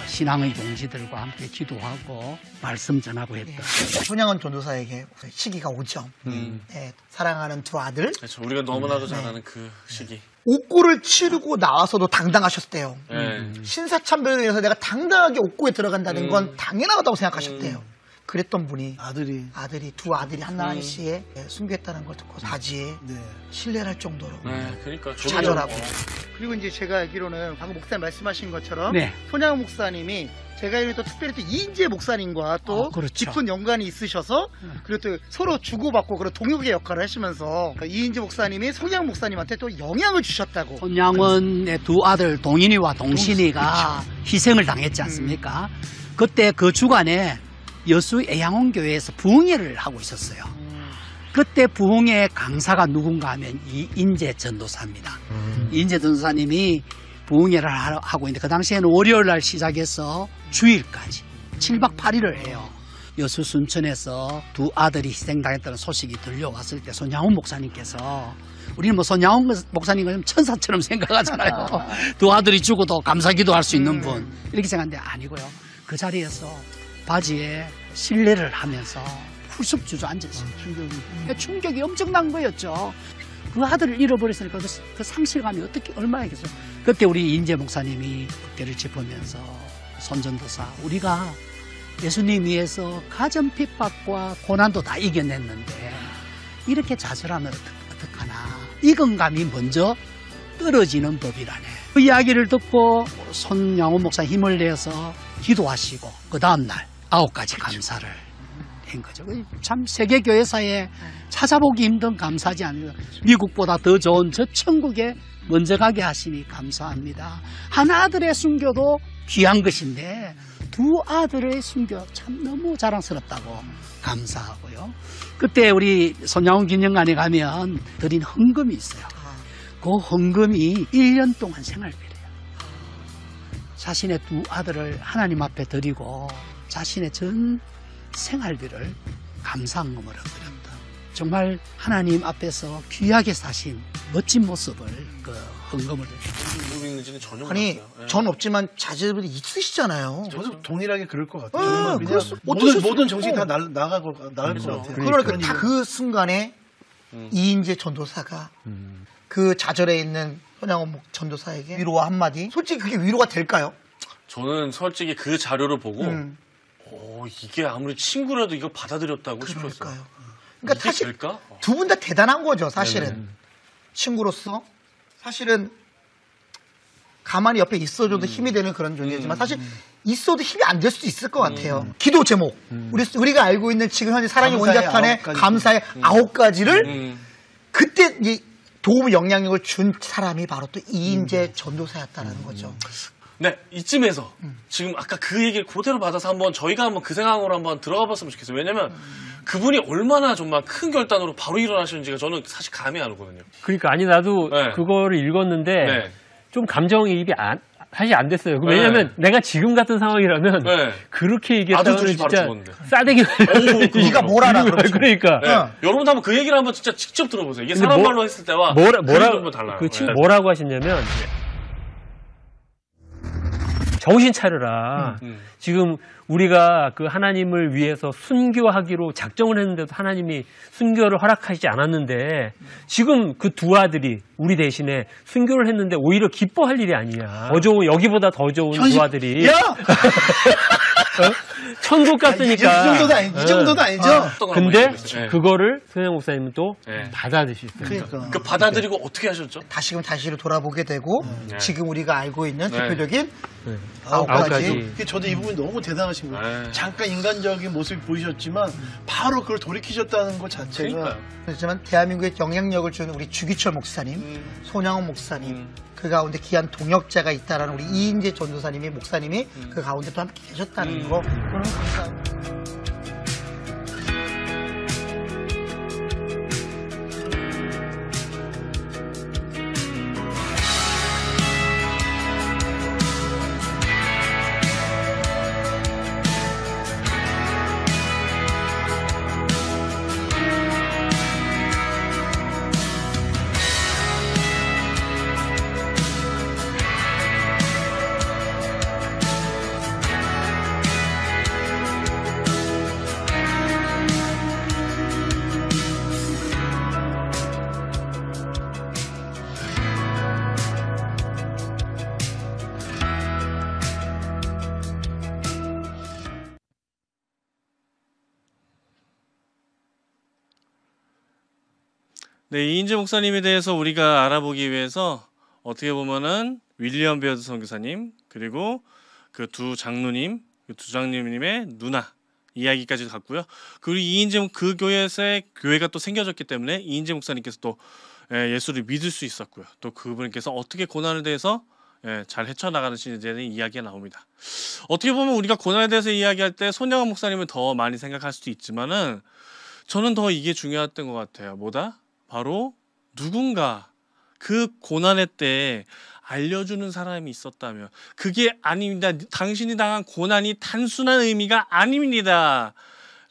신앙의 동지들과 함께 기도하고 말씀 전하고 했다. 손양원 전도사에게 시기가 오죠. 네, 사랑하는 두 아들. 그렇죠. 우리가 너무나도 잘 아는 그 시기. 옥고를 치르고 나와서도 당당하셨대요. 신사참배에 대해서 내가 당당하게 옥고에 들어간다는 건 당연하다고 생각하셨대요. 그랬던 분이 두 아들이 한나라니 씨에 순교했다는 걸 듣고 바지에 신뢰를 할 정도로 그러니까 좌절하고. 그리고 이제 제가 알기로는 방금 목사님 말씀하신 것처럼 손양원 목사님이 제가 알기로 또 특별히 또 이인재 목사님과 또 깊은 연관이 있으셔서 그리고 또 서로 주고받고 그런 동역의 역할을 하시면서 이인재 목사님이 손양원 목사님한테 또 영향을 주셨다고. 손양원의 두 아들 동인이와 동신이가 희생을 당했지 않습니까? 그때 그 주간에 여수 애양원교회에서 부흥회를 하고 있었어요. 그때 부흥회 강사가 누군가 하면 이인재 전도사입니다. 이인재 전도사님이 부흥회를 하고 있는데 그 당시에는 월요일 날 시작해서 주일까지 7박 8일을 해요. 여수 순천에서 두 아들이 희생당했다는 소식이 들려왔을 때 손양원 목사님께서 우리는 뭐 손양원 목사님은 천사처럼 생각하잖아요. 두 아들이 죽어도 감사기도 할 수 있는 분 이렇게 생각하는데 아니고요. 그 자리에서 바지에 신뢰를 하면서 풀숲 주저앉았어요. 충격이 엄청난 거였죠. 그 아들을 잃어버렸으니까 그 상실감이 얼마나 있겠어요. 그때 우리 인재 목사님이 어깨를 짚으면서 손전도사 우리가 예수님 위해서 가정 핍박과 고난도 다 이겨냈는데 이렇게 좌절하면 어떡하나. 이건감이 먼저 떨어지는 법이라네. 그 이야기를 듣고 손양원 목사 힘을 내서 기도하시고 그 다음날 9가지 감사를 한 거죠. 참 세계교회사에 찾아보기 힘든 감사지 않습니까? 미국보다 더 좋은 저 천국에 먼저 가게 하시니 감사합니다. 한 아들의 순교도 귀한 것인데 두 아들의 순교 참 너무 자랑스럽다고 감사하고요. 그때 우리 손양원 기념관에 가면 드린 헌금이 있어요. 그 헌금이 1년 동안 생활비래요. 자신의 두 아들을 하나님 앞에 드리고 자신의 전 생활비를 감사헌금으로 드렸다. 정말 하나님 앞에서 귀하게 사신 멋진 모습을 그 헌금을 있는지는 전혀 아니 몰랐어요. 예. 전 없지만 자제분이 있으시잖아요. 저도 동일하게 그럴 것 같아요. 모든 정신이 다 나갈 것 같아요. 그러니까 다 그 순간에 이인재 전도사가 그 좌절에 있는 손양원 전도사에게 위로와 한마디. 솔직히 그게 위로가 될까요? 저는 솔직히 그 자료를 보고 이게 아무리 친구라도 이거 받아들였다고 싶었어요. 그러니까 사실 두 분 다 대단한 거죠. 사실은 네네. 친구로서 사실은 가만히 옆에 있어줘도 힘이 되는 그런 존재지만 사실 있어도 힘이 안 될 수도 있을 것 같아요. 기도 제목 우리가 알고 있는 지금 현재 사랑의 원자탄의 감사의 9가지를 그때 이 도움 영향력을 준 사람이 바로 또 이인재 전도사였다라는 거죠. 네, 이쯤에서 지금 아까 그 얘기를 그대로 받아서 한번 저희가 한번 그 상황으로 한번 들어가 봤으면 좋겠어요. 왜냐면 그분이 얼마나 정말 큰 결단으로 바로 일어나시는지가 저는 사실 감이 안 오거든요. 그러니까 아니 나도 네. 그거를 읽었는데 네. 좀 감정이입이 사실 안 됐어요. 왜냐면 내가 지금 같은 상황이라면 네. 그렇게 얘기했다면 진짜 싸대기 네가 뭘 알아? 그러니까 네. 여러분도 한번 그 얘기를 한번 진짜 직접 들어보세요. 이게 사람 말로 했을 때와 뭐라고 달라요. 그 친구 뭐라고 하셨냐면 정신 차려라. 지금 우리가 그 하나님을 위해서 순교하기로 작정을 했는데도 하나님이 순교를 허락하지 않았는데 지금 그 두 아들이 우리 대신에 순교를 했는데 오히려 기뻐할 일이 아니야. 더 좋은 여기보다 더 좋은 두 아들이 천국 갔으니까. 이 정도도 아니죠. 근데 그거를 손양 목사님은 또 받아들이셨어요. 그러니까 받아들이고 어떻게 하셨죠? 다시금 다시를 돌아보게 되고 지금 우리가 알고 있는 대표적인 9가지. 저도 이 부분이 너무 대단하신 거예요. 잠깐 인간적인 모습이 보이셨지만 바로 그걸 돌이키셨다는 것 자체가. 그렇지만 대한민국에 영향력을 주는 우리 주기철 목사님, 손양원 목사님, 그 가운데 귀한 동역자가 있다라는 우리 이인재 전도사님이 목사님이 그 가운데 또 함께 계셨다는 거 너무 감사합니다. 네, 이인재 목사님에 대해서 우리가 알아보기 위해서 어떻게 보면은 윌리엄 베어드 선교사님 그리고 그 두 장로님, 그 두 장로님의 누나 이야기까지 갔고요. 그리고 이인재 그 교회에서의 교회가 또 생겨졌기 때문에 이인재 목사님께서 또 예수를 믿을 수 있었고요. 또 그분께서 어떻게 고난에 대해서 잘 헤쳐나가는지에 대한 이야기가 나옵니다. 어떻게 보면 우리가 고난에 대해서 이야기할 때 손양원 목사님은 더 많이 생각할 수도 있지만은 저는 더 이게 중요했던 것 같아요. 뭐다? 바로 누군가 그 고난의 때에 알려주는 사람이 있었다면 그게 아닙니다. 당신이 당한 고난이 단순한 의미가 아닙니다.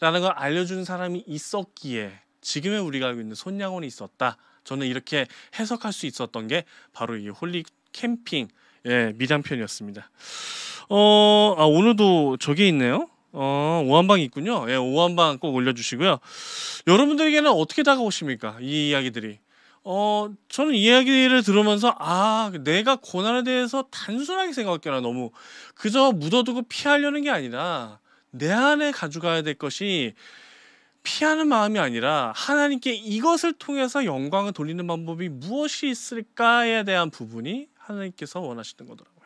라는 걸 알려주는 사람이 있었기에 지금의 우리가 알고 있는 손양원이 있었다. 저는 이렇게 해석할 수 있었던 게 바로 이 홀리 캠핑 미담편이었습니다. 오늘도 저게 있네요. 오한방이 있군요. 오한방 꼭 올려주시고요. 여러분들에게는 어떻게 다가오십니까? 이 이야기들이. 저는 이 이야기를 들으면서 내가 고난에 대해서 단순하게 생각했구나. 너무 그저 묻어두고 피하려는 게 아니라 내 안에 가져가야 될 것이 피하는 마음이 아니라 하나님께 이것을 통해서 영광을 돌리는 방법이 무엇이 있을까에 대한 부분이 하나님께서 원하시는 거더라고요.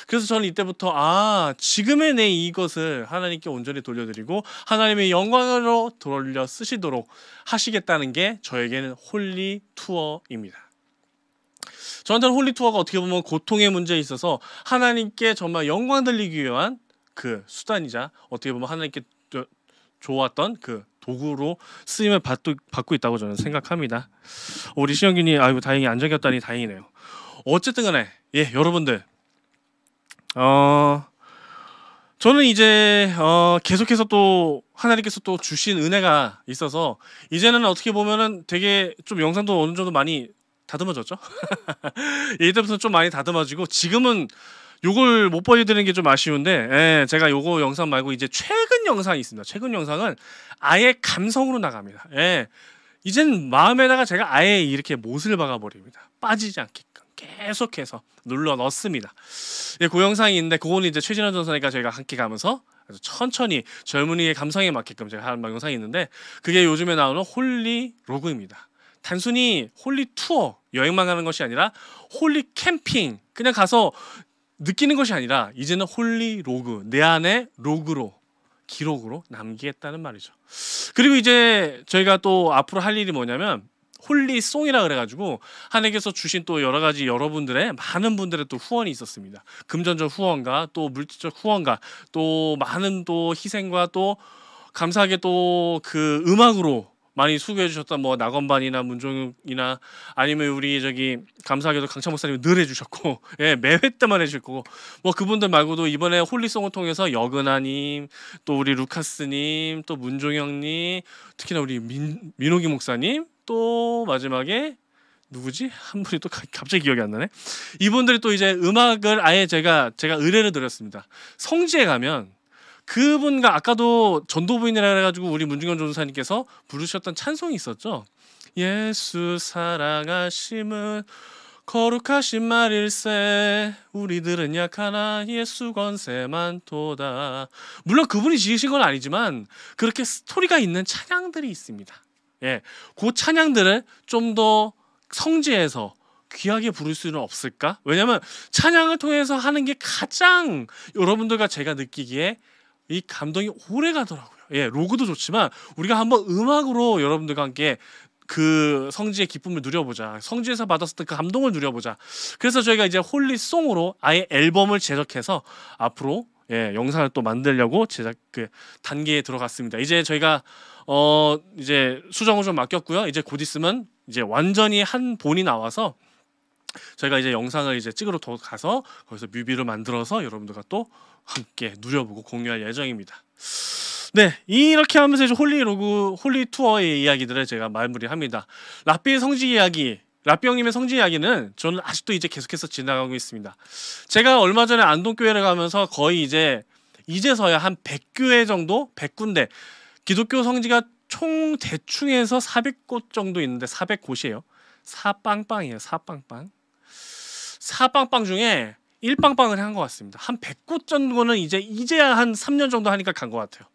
그래서 저는 이때부터 지금의 내 이것을 하나님께 온전히 돌려드리고 하나님의 영광으로 돌려 쓰시도록 하시겠다는 게 저에게는 홀리 투어입니다. 저한테는 홀리 투어가 어떻게 보면 고통의 문제에 있어서 하나님께 정말 영광 돌리기 위한 그 수단이자 어떻게 보면 하나님께 좋았던 그 도구로 쓰임을 받고 있다고 저는 생각합니다. 우리 신영균이 다행히 안정이었다니 다행이네요. 어쨌든 간에 여러분들 저는 이제 계속해서 또 하나님께서 또 주신 은혜가 있어서 이제는 어떻게 보면은 되게 좀 영상도 어느 정도 많이 다듬어졌죠. 이때부터 좀 많이 다듬어지고 지금은 요걸 못 보여드리는 게 좀 아쉬운데, 예, 제가 요거 영상 말고 이제 최근 영상이 있습니다. 최근 영상은 아예 감성으로 나갑니다. 예, 이젠 마음에다가 제가 아예 이렇게 못을 박아버립니다. 빠지지 않게끔 계속해서 눌러 넣습니다. 예, 그 영상이 있는데 그거는 이제 최진원 전사니까 저희가 함께 가면서 아주 천천히 젊은이의 감성에 맞게끔 제가 하는 영상이 있는데, 그게 요즘에 나오는 홀리 로그입니다. 단순히 홀리 투어 여행만 가는 것이 아니라 홀리 캠핑 그냥 가서 느끼는 것이 아니라 이제는 홀리 로그, 내 안에 로그로 기록으로 남기겠다는 말이죠. 그리고 이제 저희가 또 앞으로 할 일이 뭐냐면 홀리송이라 그래가지고 하나님께서 주신 또 여러 가지 여러분들의 많은 분들의 또 후원이 있었습니다. 금전적 후원과 또 물질적 후원과 또 많은 또 희생과 또 감사하게 또 그 음악으로 많이 수고해 주셨던 뭐 낙원반이나 문종욱이나 아니면 우리 저기 감사하게도 강찬 목사님이 늘 해주셨고, 예, 매회 때만 해주셨고, 뭐 그분들 말고도 이번에 홀리송을 통해서 여근아님, 또 우리 루카스님, 또 문종영님, 특히나 우리 민호기 목사님, 또 마지막에 누구지? 한 분이 또 갑자기 기억이 안 나네. 이분들이 또 이제 음악을 아예 제가 의뢰를 드렸습니다. 성지에 가면 그분과 아까도 전도부인이라 해가지고 우리 문중현 전도사님께서 부르셨던 찬송이 있었죠. 예수 사랑하심은 거룩하신 말일세, 우리들은 약하나 예수 권세 많도다. 물론 그분이 지으신 건 아니지만 그렇게 스토리가 있는 찬양들이 있습니다. 예, 그 찬양들을 좀 더 성지에서 귀하게 부를 수는 없을까? 왜냐면 찬양을 통해서 하는 게 가장 여러분들과 제가 느끼기에 이 감동이 오래 가더라고요. 예, 로그도 좋지만 우리가 한번 음악으로 여러분들과 함께 그 성지의 기쁨을 누려보자. 성지에서 받았을 그 감동을 누려보자. 그래서 저희가 이제 홀리송으로 아예 앨범을 제작해서 앞으로, 예, 영상을 또 만들려고 제작 그 단계에 들어갔습니다. 이제 저희가 이제 수정을 좀 맡겼고요. 이제 곧 있으면 이제 완전히 한 본이 나와서 저희가 이제 영상을 이제 찍으러 가서 거기서 뮤비를 만들어서 여러분들과 또 함께 누려보고 공유할 예정입니다. 네, 이렇게 하면서 이제 홀리 투어의 이야기들을 제가 마무리합니다. 라삐의 성지 이야기, 라삐 형님의 성지 이야기는 저는 아직도 이제 계속해서 지나가고 있습니다. 제가 얼마 전에 안동교회를 가면서 거의 이제서야 한 100교회 정도, 100군데 기독교 성지가 총 대충해서 400곳 정도 있는데 400곳이에요. 사빵빵이에요. 사빵빵 중에 1빵빵을 한 것 같습니다. 한 100곳 정도는 이제야 한 3년 정도 하니까 간 것 같아요.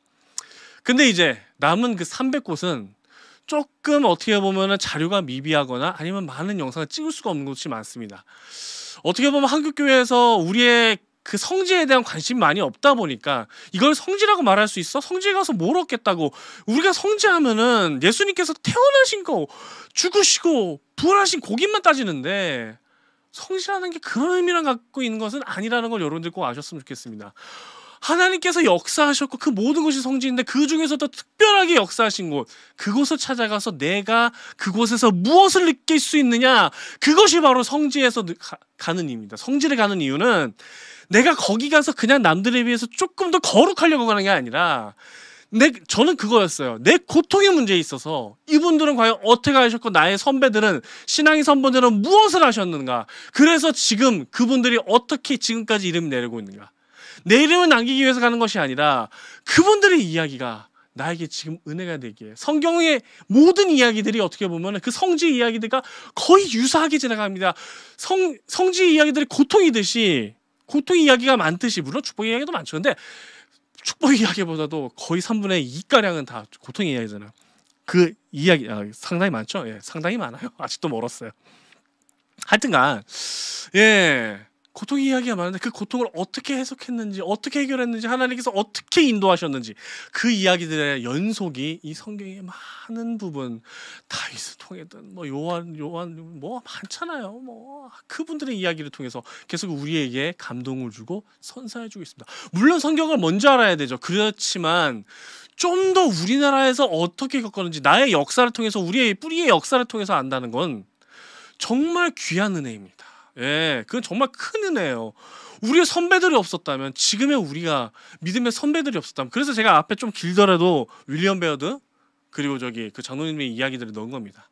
근데 이제 남은 그 300곳은 조금 어떻게 보면은 자료가 미비하거나 아니면 많은 영상을 찍을 수가 없는 곳이 많습니다. 어떻게 보면 한국교회에서 우리의 그 성지에 대한 관심이 많이 없다 보니까 이걸 성지라고 말할 수 있어? 성지에 가서 뭘 얻겠다고? 우리가 성지하면은 예수님께서 태어나신 거, 죽으시고 부활하신 거기만 따지는데 성지라는 게 그런 의미를 갖고 있는 것은 아니라는 걸 여러분들 꼭 아셨으면 좋겠습니다. 하나님께서 역사하셨고 그 모든 것이 성지인데 그 중에서도 특별하게 역사하신 곳, 그곳을 찾아가서 내가 그곳에서 무엇을 느낄 수 있느냐, 그것이 바로 성지에서 가는 이유입니다. 성지를 가는 이유는 내가 거기 가서 그냥 남들에 비해서 조금 더 거룩하려고 가는 게 아니라 저는 그거였어요. 내 고통의 문제에 있어서 이분들은 과연 어떻게 하셨고 나의 선배들은, 신앙의 선배들은 무엇을 하셨는가, 그래서 지금 그분들이 어떻게 지금까지 이름이 내리고 있는가. 내 이름을 남기기 위해서 가는 것이 아니라 그분들의 이야기가 나에게 지금 은혜가 되기에, 성경의 모든 이야기들이 어떻게 보면 그 성지 이야기들과 거의 유사하게 지나갑니다. 성지 이야기들이 고통이듯이, 고통 이야기가 많듯이, 물론 축복 이야기도 많죠. 근데 축복 이야기보다도 거의 3분의 2가량은 다 고통 이야기잖아요. 그 이야기 상당히 많죠. 예, 상당히 많아요. 아직도 멀었어요. 하여튼간 예, 고통 이야기가 많은데 그 고통을 어떻게 해석했는지, 어떻게 해결했는지, 하나님께서 어떻게 인도하셨는지 그 이야기들의 연속이 이 성경의 많은 부분, 다윗을 통해든 뭐 요한 뭐 많잖아요. 뭐 그분들의 이야기를 통해서 계속 우리에게 감동을 주고 선사해주고 있습니다. 물론 성경을 먼저 알아야 되죠. 그렇지만 좀 더 우리나라에서 어떻게 겪었는지, 나의 역사를 통해서, 우리의 뿌리의 역사를 통해서 안다는 건 정말 귀한 은혜입니다. 예, 그건 정말 큰 은혜예요. 우리의 선배들이 없었다면, 지금의 우리가 믿음의 선배들이 없었다면, 그래서 제가 앞에 좀 길더라도 윌리엄 베어드 그리고 그 장로님의 이야기들을 넣은 겁니다.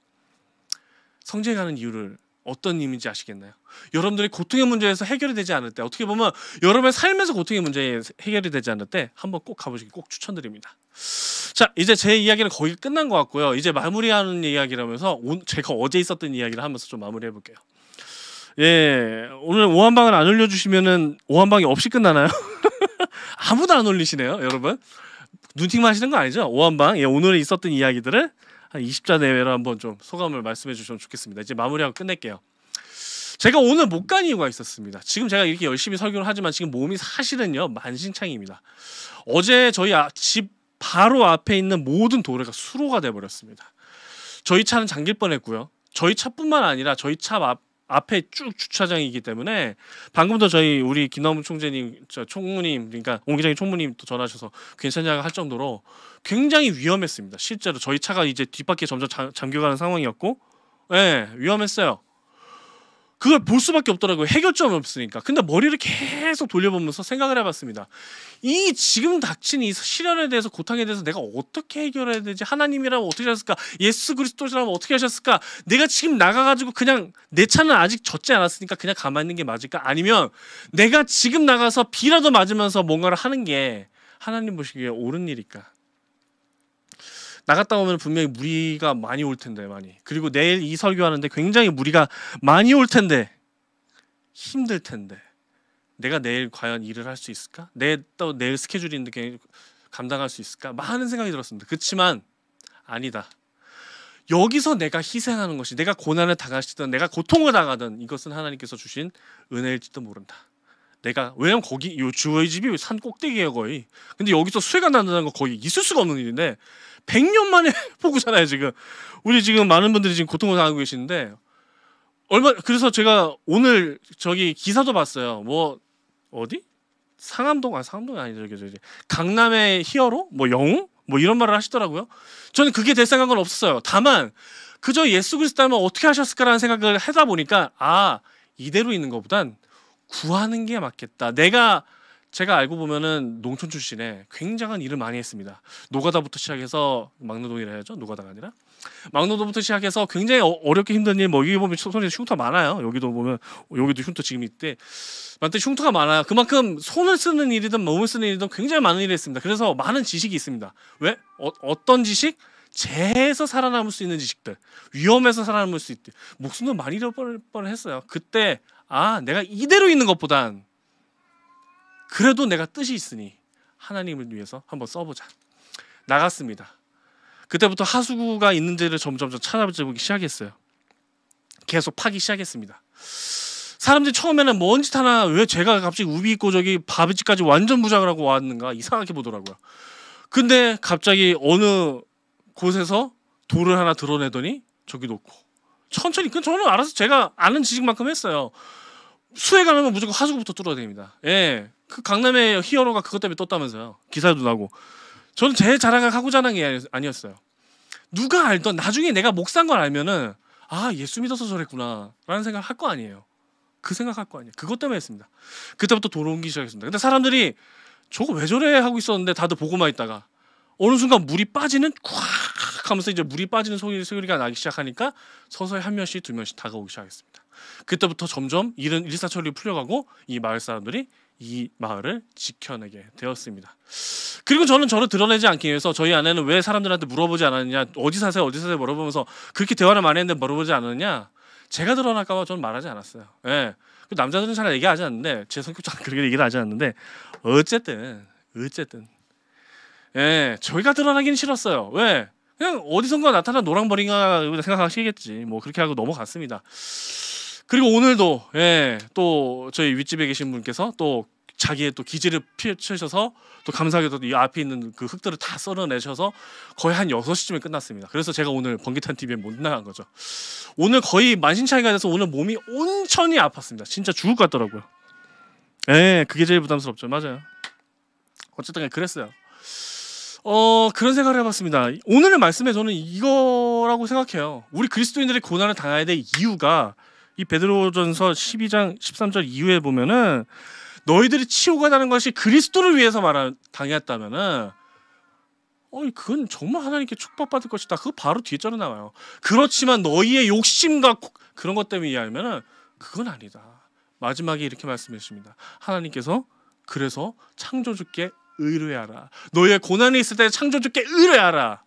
성지에 가는 이유를 어떤 의미인지 아시겠나요? 여러분들이 고통의 문제에서 해결이 되지 않을 때, 어떻게 보면 여러분의 삶에서 고통의 문제 해결이 되지 않을 때 한번 꼭 가보시기 꼭 추천드립니다. 자, 이제 제 이야기는 거의 끝난 것 같고요. 이제 마무리하는 이야기라면서 제가 어제 있었던 이야기를 하면서 좀 마무리해 볼게요. 예, 오늘 오한방을 안 올려주시면은 오한방이 없이 끝나나요? 아무도 안 올리시네요, 여러분. 눈팅만 하시는 거 아니죠? 오한방, 예, 오늘 있었던 이야기들을 한 20자 내외로 한번 좀 소감을 말씀해 주시면 좋겠습니다. 이제 마무리하고 끝낼게요. 제가 오늘 못 간 이유가 있었습니다. 지금 제가 이렇게 열심히 설교를 하지만 지금 몸이 사실은요 만신창이입니다. 어제 저희 집 바로 앞에 있는 모든 도로가 수로가 돼버렸습니다. 저희 차는 잠길 뻔했고요. 저희 차뿐만 아니라 저희 차 앞에 쭉 주차장이기 때문에 방금도 우리 김남훈 총재님, 총무님, 그러니까 옹 기장님 총무님 또 전화하셔서 괜찮냐고 할 정도로 굉장히 위험했습니다. 실제로 저희 차가 이제 뒷바퀴에 점점 잠겨가는 상황이었고, 예, 위험했어요. 그걸 볼 수밖에 없더라고요. 해결점이 없으니까. 근데 머리를 계속 돌려보면서 생각을 해봤습니다. 이 지금 닥친 이 시련에 대해서, 고통에 대해서 내가 어떻게 해결해야 되지? 하나님이라면 어떻게 하셨을까? 예수 그리스도시라면 어떻게 하셨을까? 내가 지금 나가가지고 그냥 내 차는 아직 젖지 않았으니까 그냥 가만히 있는 게 맞을까? 아니면 내가 지금 나가서 비라도 맞으면서 뭔가를 하는 게 하나님 보시기에 옳은 일일까? 나갔다 오면 분명히 무리가 많이 올 텐데, 많이. 그리고 내일 이 설교하는데 굉장히 무리가 많이 올 텐데, 힘들 텐데, 내가 내일 과연 일을 할 수 있을까? 또 내일 스케줄이 있는데 감당할 수 있을까? 많은 생각이 들었습니다. 그렇지만 아니다. 여기서 내가 희생하는 것이, 내가 고난을 당하시든 내가 고통을 당하든 이것은 하나님께서 주신 은혜일지도 모른다. 왜냐면 거기 저희 집이 산 꼭대기예요, 거의. 근데 여기서 수해가 난다는 거 거의 있을 수가 없는 일인데 100년 만에 보고잖아요, 지금. 우리 지금 많은 분들이 지금 고통을 당하고 계시는데 그래서 제가 오늘 저기 기사도 봤어요. 뭐 어디? 상암동이 아니죠, 저기 강남의 히어로? 뭐 영웅? 뭐 이런 말을 하시더라고요. 저는 그게 될 생각은 없었어요. 다만 그저 예수 그리스도라면 어떻게 하셨을까라는 생각을 하다 보니까 이대로 있는 것보단 구하는 게 맞겠다. 제가 알고 보면은 농촌 출신에 굉장한 일을 많이 했습니다. 노가다부터 시작해서 막노동이라 해야죠. 노가다가 아니라 막노동부터 시작해서 굉장히 어렵게 힘든 일, 여기 보면 손에 흉터 많아요. 여기도 보면 여기도 흉터 지금 있대. 많대 흉터가 많아요. 그만큼 손을 쓰는 일이든 몸을 쓰는 일이든 굉장히 많은 일을 했습니다. 그래서 많은 지식이 있습니다. 왜? 어떤 지식? 재해에서 살아남을 수 있는 지식들, 위험에서 살아남을 수 있대. 목숨도 많이 잃어버릴 뻔했어요. 그때 내가 이대로 있는 것보단 그래도 내가 뜻이 있으니 하나님을 위해서 한번 써보자. 나갔습니다. 그때부터 하수구가 있는지를 점점 찾아보기 시작했어요. 계속 파기 시작했습니다. 사람들이 처음에는 뭔 짓 하나, 왜 제가 갑자기 우비 입고 저기 바비집까지 완전 무장을 하고 왔는가 이상하게 보더라고요. 근데 갑자기 어느 곳에서 돌을 하나 드러내더니 저기 놓고 천천히, 저는 알아서 제가 아는 지식만큼 했어요. 수해가 나면 무조건 하수구부터 뚫어냅니다. 예, 그 강남의 히어로가 그것 때문에 떴다면서요. 기사도 나고. 저는 제 자랑을 하고자 하는 게 아니었어요. 누가 알던, 나중에 내가 목 산 걸 알면은 예수 믿어서 저랬구나 라는 생각을 할 거 아니에요. 그 생각할 거 아니에요. 그것 때문에 했습니다. 그때부터 도로 옮기기 시작했습니다. 근데 사람들이 저거 왜 저래 하고 있었는데 다들 보고만 있다가 어느 순간 물이 빠지는 콱 하면서 이제 물이 빠지는 소리가 나기 시작하니까 서서히 한 명씩 두 명씩 다가오기 시작했습니다. 그때부터 점점 일사천리 풀려가고 이 마을 사람들이 이 마을을 지켜내게 되었습니다. 그리고 저는 저를 드러내지 않기 위해서 저희 아내는 왜 사람들한테 물어보지 않았느냐, 어디 사세요 물어보면서 그렇게 대화를 많이 했는데 물어보지 않았느냐, 제가 드러날까 봐 저는 말하지 않았어요. 예. 남자들은 잘 얘기하지 않는데, 제 성격상 그렇게 얘기를 하지 않는데, 어쨌든 예, 저희가 드러나기는 싫었어요. 왜? 그냥 어디선가 나타난 노랑머리가 생각하시겠지. 뭐 그렇게 하고 넘어갔습니다. 그리고 오늘도 또 저희 윗집에 계신 분께서 또 자기의 또 기지를 펼쳐서 또 감사하게도 이 앞에 있는 그 흙들을 다 썰어내셔서 거의 한 6시쯤에 끝났습니다. 그래서 제가 오늘 번개탄 TV에 못 나간 거죠. 오늘 거의 만신창이가 돼서 오늘 몸이 온천히 아팠습니다. 진짜 죽을 것 같더라고요. 그게 제일 부담스럽죠. 맞아요. 어쨌든 그랬어요. 그런 생각을 해봤습니다. 오늘의 말씀에 저는 이거라고 생각해요. 우리 그리스도인들이 고난을 당해야 될 이유가 이 베드로전서 12장 13절 이후에 보면은 너희들이 치유가 나는 것이 그리스도를 위해서 당했다면은 그건 정말 하나님께 축복받을 것이다. 그거 바로 뒤에 쩔어 나와요. 그렇지만 너희의 욕심과 그런 것 때문에 이해하면은 그건 아니다. 마지막에 이렇게 말씀해 주십니다. 하나님께서 그래서 창조주께 의뢰하라. 너희의 고난이 있을 때 창조주께 의뢰하라.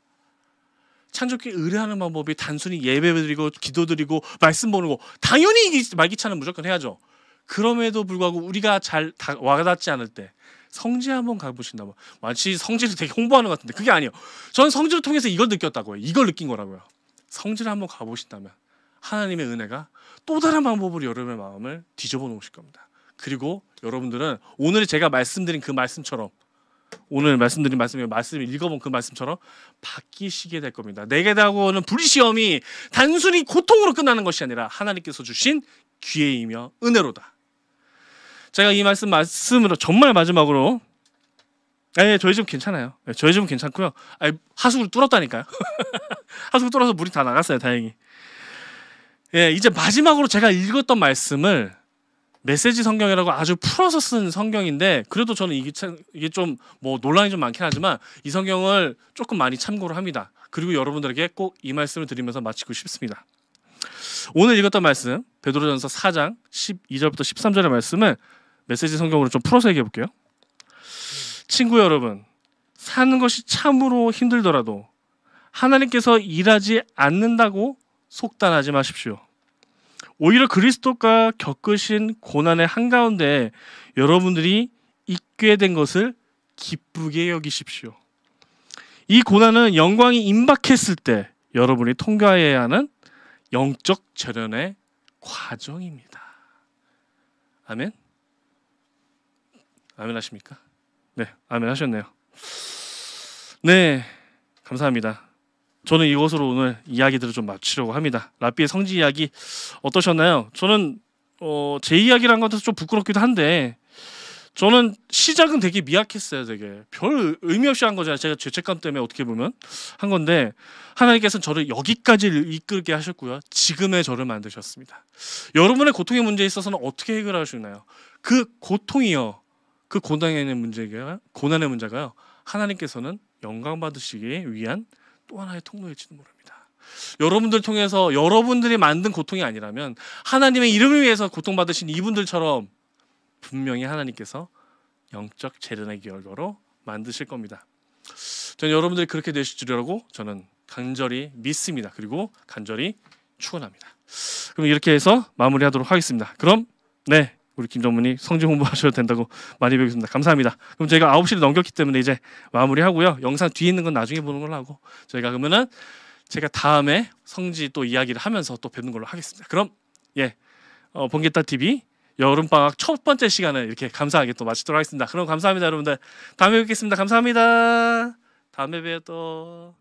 창조주께 의뢰하는 방법이 단순히 예배드리고 기도드리고 말씀 보는 거 당연히 말기차는 무조건 해야죠. 그럼에도 불구하고 우리가 잘 와닿지 않을 때 성지 한번 가보신다면 마치 성지를 되게 홍보하는 것 같은데 그게 아니에요. 저는 성지를 통해서 이걸 느꼈다고요. 이걸 느낀 거라고요. 성지를 한번 가보신다면 하나님의 은혜가 또 다른 방법으로 여러분의 마음을 뒤집어 놓으실 겁니다. 그리고 여러분들은 오늘 제가 말씀드린 그 말씀처럼 오늘 말씀드린 말씀을 읽어본 그 말씀처럼 바뀌시게 될 겁니다. 내게 다가오는 불시험이 단순히 고통으로 끝나는 것이 아니라 하나님께서 주신 기회이며 은혜로다. 제가 이 말씀으로 정말 마지막으로 저희 집 괜찮아요. 저희 집은 괜찮고요. 하수구를 뚫었다니까요. 하수구 뚫어서 물이 다 나갔어요. 다행히. 이제 마지막으로 제가 읽었던 말씀을 메시지 성경이라고 아주 풀어서 쓴 성경인데 그래도 저는 이게 좀 뭐 논란이 좀 많긴 하지만 이 성경을 조금 많이 참고를 합니다. 그리고 여러분들에게 꼭 이 말씀을 드리면서 마치고 싶습니다. 오늘 읽었던 말씀 베드로전서 4장 12절부터 13절의 말씀을 메시지 성경으로 좀 풀어서 얘기해 볼게요. 친구 여러분, 사는 것이 참으로 힘들더라도 하나님께서 일하지 않는다고 속단하지 마십시오. 오히려 그리스도가 겪으신 고난의 한가운데 여러분들이 있게 된 것을 기쁘게 여기십시오. 이 고난은 영광이 임박했을 때 여러분이 통과해야 하는 영적 재련의 과정입니다. 아멘? 아멘 하십니까? 네, 아멘 하셨네요. 네, 감사합니다. 저는 이것으로 오늘 이야기들을 좀 마치려고 합니다. 라삐의 성지 이야기 어떠셨나요? 저는 제 이야기란 것도 좀 부끄럽기도 한데 저는 시작은 되게 미약했어요. 되게 별 의미 없이 한 거잖아요. 제가 죄책감 때문에 어떻게 보면 한 건데 하나님께서는 저를 여기까지 이끌게 하셨고요. 지금의 저를 만드셨습니다. 여러분의 고통의 문제에 있어서는 어떻게 해결하시나요? 그 고통이요. 그 고난의 문제가요. 하나님께서는 영광 받으시기 위한 또 하나의 통로일지도 모릅니다. 여러분들 통해서 여러분들이 만든 고통이 아니라면 하나님의 이름을 위해서 고통받으신 이분들처럼 분명히 하나님께서 영적 재련의 결과로 만드실 겁니다. 저는 여러분들이 그렇게 되실 줄이라고 저는 간절히 믿습니다. 그리고 간절히 축원합니다. 그럼 이렇게 해서 마무리하도록 하겠습니다. 그럼 우리 김 전문이 성지 홍보하셔도 된다고 많이 배우겠습니다. 감사합니다. 그럼 저희가 9시를 넘겼기 때문에 이제 마무리하고요. 영상 뒤에 있는 건 나중에 보는 걸로 하고 저희가 그러면은 제가 다음에 성지 또 이야기를 하면서 또 뵙는 걸로 하겠습니다. 그럼 번개딸 TV 여름방학 첫 번째 시간을 이렇게 감사하게 또 마치도록 하겠습니다. 그럼 감사합니다, 여러분들. 다음에 뵙겠습니다. 감사합니다. 다음에 봬요 또.